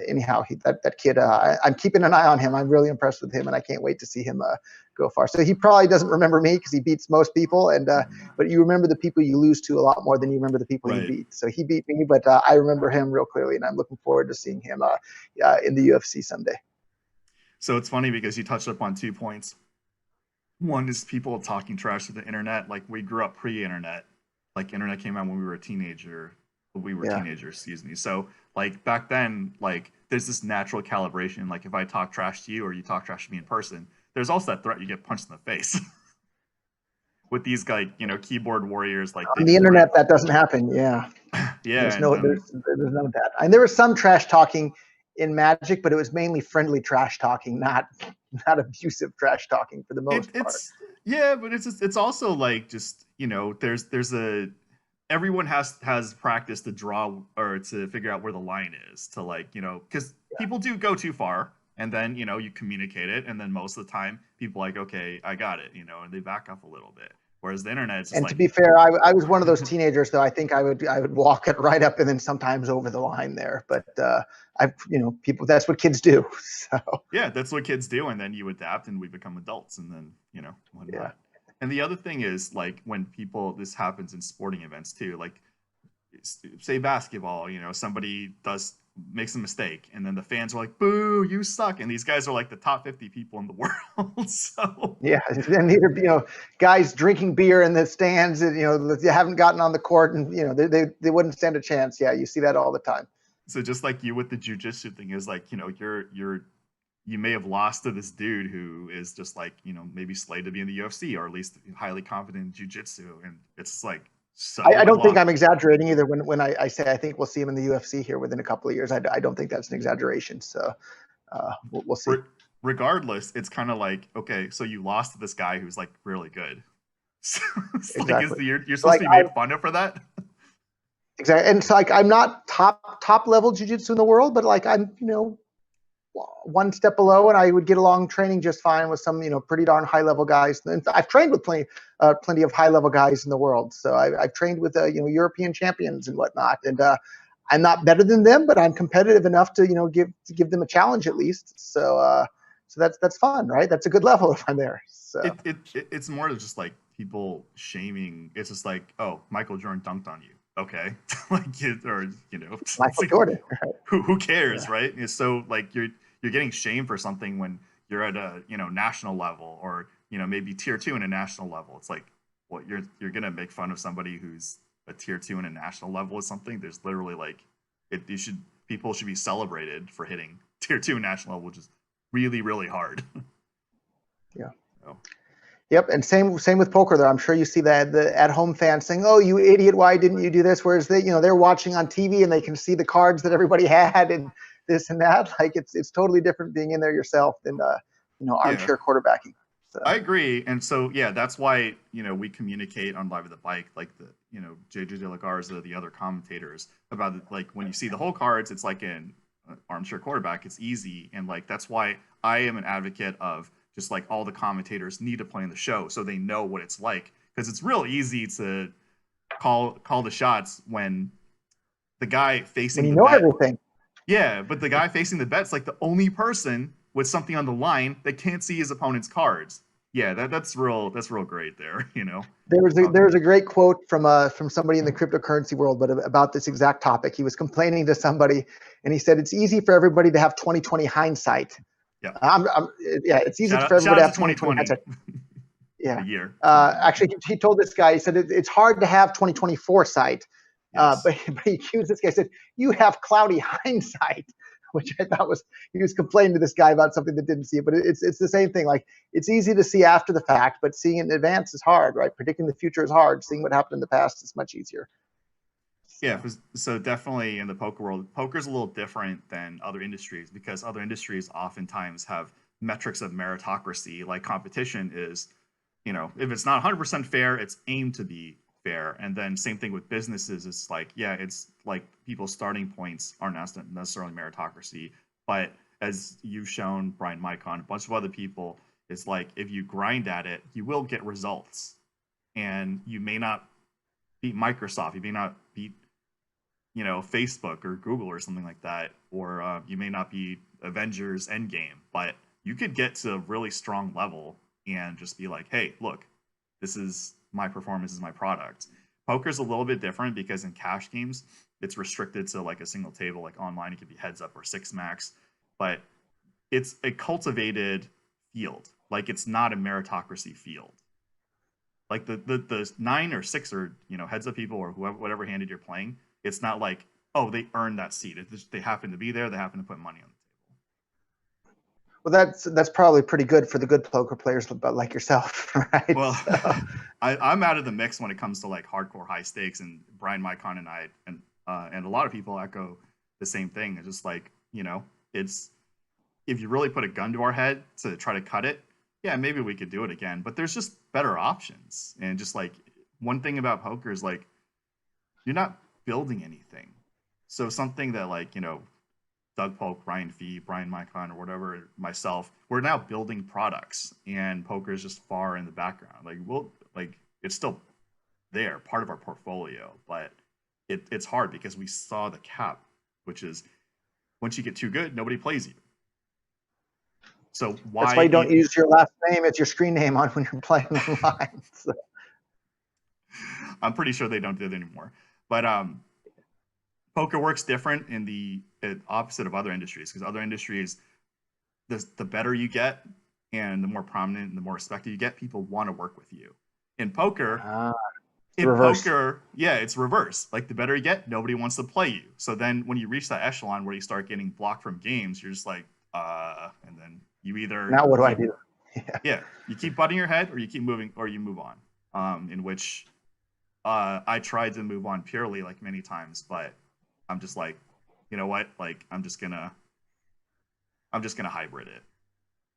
anyhow, that kid, I'm keeping an eye on him. I'm really impressed with him, and I can't wait to see him go far. So he probably doesn't remember me because he beats most people, and but you remember the people you lose to a lot more than you remember the people you beat. So he beat me, but I remember him real clearly, and I'm looking forward to seeing him in the UFC someday. So it's funny because you touched up on 2 points. One is people talking trash to the internet. Like we grew up pre-internet. Like internet came out when we were a teenager. We were teenagers, excuse me. So like back then, like there's this natural calibration. Like if I talk trash to you or you talk trash to me in person, there's also that threat you get punched in the face. With these like keyboard warriors, like on the internet that doesn't happen. Yeah, yeah. There's none of that. And there was some trash talking in Magic, but it was mainly friendly trash talking, not abusive trash talking for the most part. Yeah, but it's also like just there's a everyone has practice to draw or to figure out where the line is to like because people do go too far and then you communicate it and then most of the time people like okay I got it and they back up a little bit. Whereas the internet is just to be fair, I was one of those teenagers though. I think I would walk it right up and then sometimes over the line there. But people, that's what kids do. So yeah, that's what kids do, and then you adapt and we become adults, and then whatnot. Yeah. And the other thing is like when this happens in sporting events too. Like say basketball, somebody makes a mistake and then the fans are like boo you suck and these guys are like the top 50 people in the world. So yeah, and either guys drinking beer in the stands and you haven't gotten on the court and they wouldn't stand a chance. Yeah, you see that all the time. So just like you with the jiu-jitsu thing is like you may have lost to this dude who is just like maybe slated to be in the UFC or at least highly confident in jiu-jitsu, and it's like so I don't think I'm exaggerating either when I say I think we'll see him in the UFC here within a couple of years. I don't think that's an exaggeration. So we'll see. Regardless, it's kind of like, okay, so you lost to this guy who's like really good. So exactly. You're supposed to be made fun of for that. Exactly. And it's like I'm not top level jiu-jitsu in the world, but like I'm one step below, and I would get along training just fine with some pretty darn high level guys. And I've trained with plenty of high level guys in the world. So I've trained with European champions and whatnot, and I'm not better than them, but I'm competitive enough to give them a challenge at least. So that's fun, right? That's a good level if I'm there. So it's more just like people shaming. It's just like, oh, Michael Jordan dunked on you. Okay, like Michael Jordan. Right? Who cares, right? It's so like you're getting shamed for something when you're at a national level or maybe tier 2 in a national level. It's like, well, you're gonna make fun of somebody who's a tier 2 in a national level or something. There's literally like people should be celebrated for hitting tier 2 national level, which is really really hard. Yeah. So. Yep, and same with poker though. I'm sure you see that the at-home fans saying, "Oh, you idiot! Why didn't you do this?" Whereas they're watching on TV and they can see the cards that everybody had and this and that. Like it's totally different being in there yourself than armchair quarterbacking. So. I agree, and so yeah, that's why we communicate on Live at the Bike, like the JJ De La Garza, the other commentators about it. Like when you see the whole cards, it's like an armchair quarterback. It's easy, and like that's why I am an advocate of. Just like all the commentators need to play in the show so they know what it's like, because it's real easy to call the shots when the guy facing the bet, everything. Yeah, but the guy facing the bet's like the only person with something on the line that can't see his opponent's cards. Yeah, that's real great there. There's a great quote from somebody in the cryptocurrency world, but about this exact topic. He was complaining to somebody, and he said it's easy for everybody to have 20/20 hindsight. Yeah, it's easy for everybody to have 20/20. Yeah, a year. Actually, he told this guy. He said it's hard to have 20/20 foresight, yes. But he accused this guy. Said you have cloudy hindsight, which I thought he was complaining to this guy about something that didn't see it. But it's the same thing. Like it's easy to see after the fact, but seeing it in advance is hard, right? Predicting the future is hard. Seeing what happened in the past is much easier. Yeah, so definitely in the poker world, poker's a little different than other industries because other industries oftentimes have metrics of meritocracy. Like competition is, if it's not 100% fair, it's aimed to be fair. And then same thing with businesses. It's like, yeah, it's like people's starting points aren't necessarily meritocracy. But as you've shown, Brian Micon, a bunch of other people, it's like if you grind at it, you will get results. And you may not beat Microsoft. You may not beat Facebook or Google or something like that, or you may not be Avengers Endgame, but you could get to a really strong level and just be like, hey, look, this is my performance, is my product. Poker's a little bit different because in cash games, it's restricted to like a single table. Like online, it could be heads up or six max, but it's a cultivated field. Like it's not a meritocracy field. Like the 9 or 6 or heads up people or whoever whatever handed you're playing, it's not like, oh, they earned that seat. They happen to be there. They happen to put money on the table. Well, that's probably pretty good for the good poker players, but like yourself, right? Well, So. I'm out of the mix when it comes to like hardcore high stakes, and Brian Mycon and I and a lot of people echo the same thing. It's just like, it's, if you really put a gun to our head to try to cut it, yeah, maybe we could do it again. But there's just better options. And just like one thing about poker is like you're not building anything. So something that like, Doug Polk, Ryan Fee, Brian Mycon, or whatever, myself, we're now building products, and poker is just far in the background. Like it's still there, part of our portfolio, but it's hard because we saw the cap, which is once you get too good, nobody plays you. So that's why you don't use your last name as your screen name on when you're playing online. So. I'm pretty sure they don't do it anymore. But poker works different in the opposite of other industries, because other industries, the better you get and the more prominent and the more respected you get, people want to work with you. In poker, yeah, it's reverse. Like the better you get, nobody wants to play you. So then when you reach that echelon where you start getting blocked from games, you're just like, and then you either now what do I do? Yeah, you keep butting your head, or you keep moving, or you move on. In which I tried to move on purely like many times, but I'm just like, you know what? Like I'm just gonna hybrid it,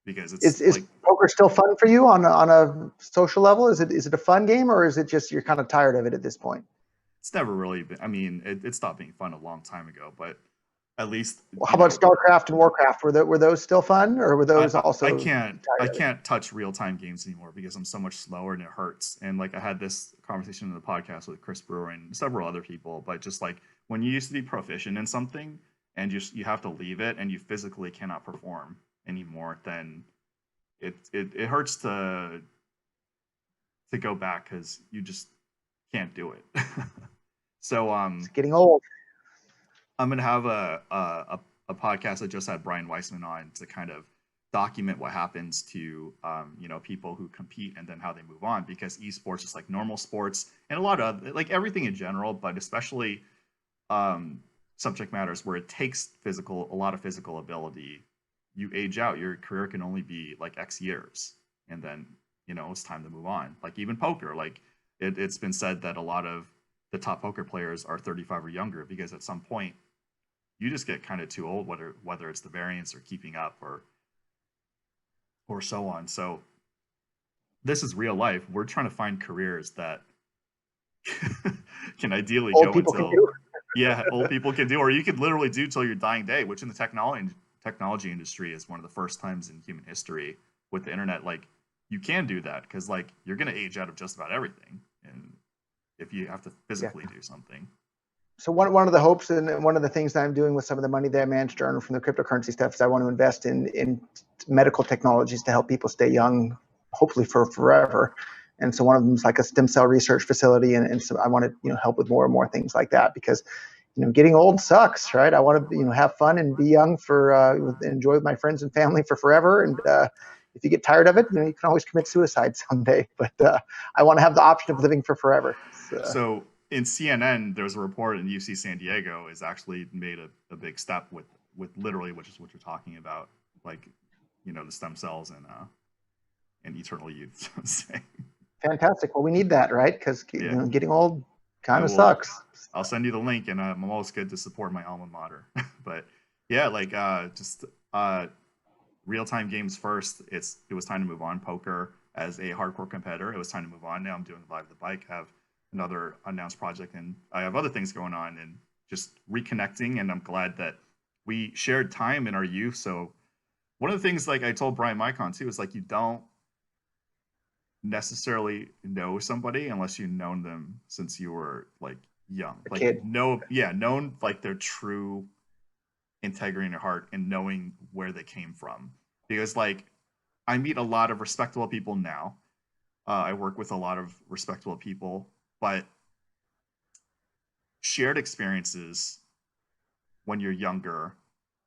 because it's is like, poker still fun for you on a social level? Is it a fun game, or is it just you're kind of tired of it at this point? It's never really been. I mean, it stopped being fun a long time ago, but at least. Well, how about Starcraft and Warcraft? Were those still fun, or were those also? I can't touch real time games anymore because I'm so much slower and it hurts. And like I had this conversation in the podcast with Chris Brewer and several other people, but just like when you used to be proficient in something and you have to leave it and you physically cannot perform anymore, then it hurts to go back because you just can't do it. So it's getting old. I'm gonna have a podcast I just had Brian Weissman on to kind of document what happens to people who compete and then how they move on, because esports is like normal sports and a lot of like everything in general, but especially subject matters where it takes a lot of physical ability. You age out, your career can only be like X years, and then it's time to move on. Like even poker, like it's been said that a lot of the top poker players are 35 or younger, because at some point you just get kind of too old, whether it's the variance or keeping up or so on. So this is real life. We're trying to find careers that can ideally old go people until can do. Yeah, old people can do, or you could literally do till your dying day, which in the technology industry is one of the first times in human history with the internet. Like you can do that because like you're going to age out of just about everything, and if you have to physically do something. So one of the hopes and one of the things that I'm doing with some of the money that I managed to earn from the cryptocurrency stuff is I want to invest in medical technologies to help people stay young, hopefully for forever. And so one of them is like a stem cell research facility, and so I want to help with more and more things like that, because getting old sucks, right? I want to have fun and be young enjoy with my friends and family for forever. And if you get tired of it, you can always commit suicide someday. But I want to have the option of living for forever. So in CNN, there's a report in UC San Diego is actually made a big step with literally, which is what you're talking about, like the stem cells and eternal youth. Fantastic. Well, we need that, right? Because getting old kind of sucks. I'll send you the link, and I'm always good to support my alma mater. But yeah, like just real-time games first. It was time to move on. Poker as a hardcore competitor, it was time to move on. Now I'm doing Live the Bike, have another unannounced project, and I have other things going on, and just reconnecting. And I'm glad that we shared time in our youth. So one of the things, like I told Brian Mycon too, is like you don't necessarily know somebody unless you've known them since you were like young, A like kid. knowing like their true integrity in their heart and knowing where they came from. Because like I meet a lot of respectable people now. I work with a lot of respectable people, but shared experiences when you're younger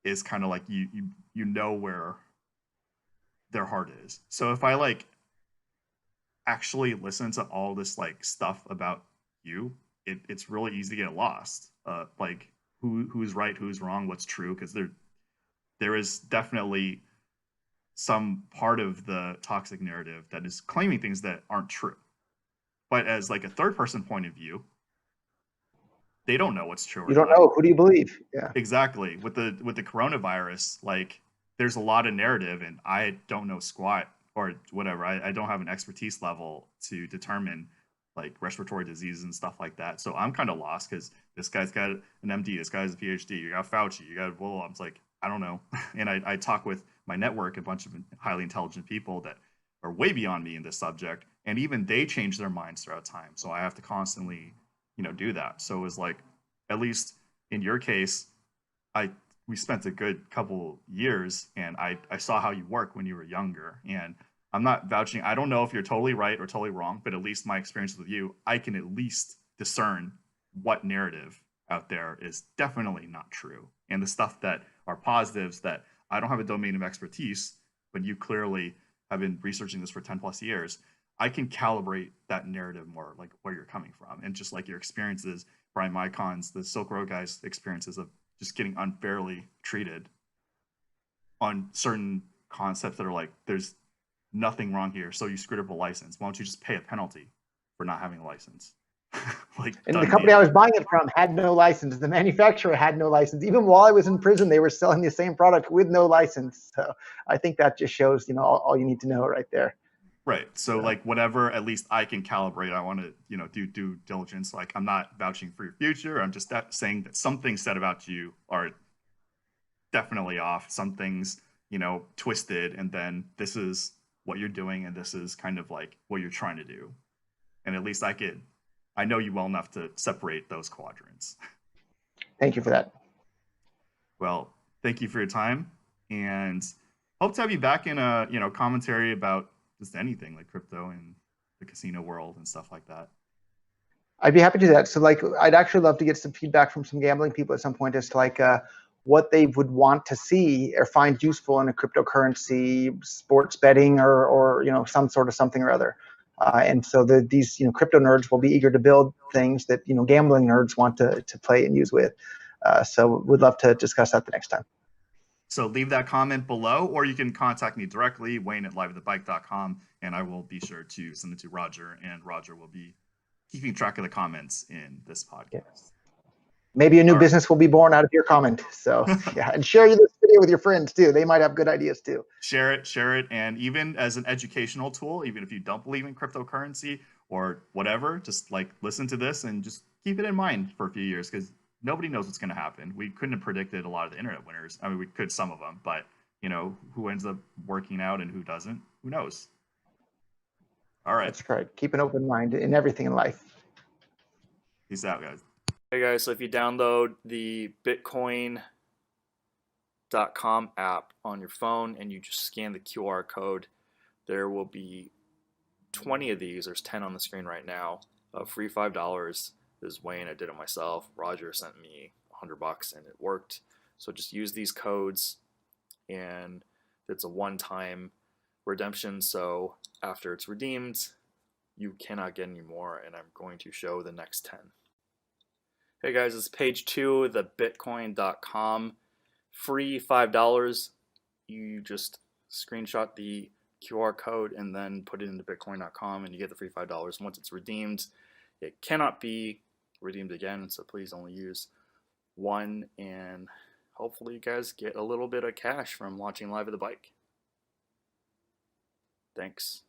is kind of like you know where their heart is. So if I like actually listen to all this like stuff about you, it's really easy to get lost. Like who's right, who's wrong, what's true, because there is definitely some part of the toxic narrative that is claiming things that aren't true. But as like a third person point of view, they don't know what's true or You don't not. know. Who do you believe? Yeah. Exactly. With the coronavirus, like there's a lot of narrative and I don't know squat or whatever. I don't have an expertise level to determine like respiratory diseases and stuff like that. So I'm kind of lost because this guy's got an MD, this guy's a PhD, you got Fauci, you got well, I'm like, I don't know. And I talk with my network, a bunch of highly intelligent people that are way beyond me in this subject. And even they change their minds throughout time. So I have to constantly, do that. So it was like, at least in your case, we spent a good couple years and I saw how you work when you were younger. And I'm not vouching, I don't know if you're totally right or totally wrong, but at least my experience with you, I can at least discern what narrative out there is definitely not true. And the stuff that are positives that I don't have a domain of expertise, but you clearly have been researching this for 10 plus years. I can calibrate that narrative more, like where you're coming from. And just like your experiences, Brian Mycon's, the Silk Road guys' experiences of just getting unfairly treated on certain concepts that are like, there's nothing wrong here. So you screwed up a license. Why don't you just pay a penalty for not having a license? Like, and the done company I deal. was buying it from had no license. The manufacturer had no license. Even while I was in prison, they were selling the same product with no license. So I think that just shows, all you need to know right there. Right. So like whatever, at least I can calibrate. I want to, do due diligence. Like I'm not vouching for your future. I'm just saying that some things said about you are definitely off. Some things, twisted. And then this is what you're doing. And this is kind of like what you're trying to do. And at least I know you well enough to separate those quadrants. Thank you for that. Well, thank you for your time and hope to have you back in a, commentary about just anything like crypto and the casino world and stuff like that. I'd be happy to do that. So like, I'd actually love to get some feedback from some gambling people at some point as to like what they would want to see or find useful in a cryptocurrency, sports betting, or some sort of something or other. And so these crypto nerds will be eager to build things that gambling nerds want to play and use with. So we'd love to discuss that the next time. So leave that comment below, or you can contact me directly, wayne@liveatthebike.com, and I will be sure to send it to Roger, and Roger will be keeping track of the comments in this podcast. Yeah. Maybe a new business will be born out of your comment. So yeah, and share this video with your friends too. They might have good ideas too. Share it. And even as an educational tool, even if you don't believe in cryptocurrency or whatever, just like listen to this and just keep it in mind for a few years because nobody knows what's going to happen. We couldn't have predicted a lot of the internet winners. I mean, we could some of them, but who ends up working out and who doesn't, who knows? All right. That's right. Keep an open mind in everything in life. Peace out, guys. Hey guys, so if you download the Bitcoin.com app on your phone and you just scan the QR code, there will be 20 of these. There's 10 on the screen right now. Free $5. This is Wayne. I did it myself. Roger sent me $100 and it worked. So just use these codes, and it's a one-time redemption. So after it's redeemed, you cannot get any more, and I'm going to show the next 10. Hey guys, this is page 2, the bitcoin.com, free $5. You just screenshot the QR code and then put it into bitcoin.com and you get the free $5. Once it's redeemed, it cannot be redeemed again, so please only use one, and hopefully you guys get a little bit of cash from watching Live at the Bike. Thanks.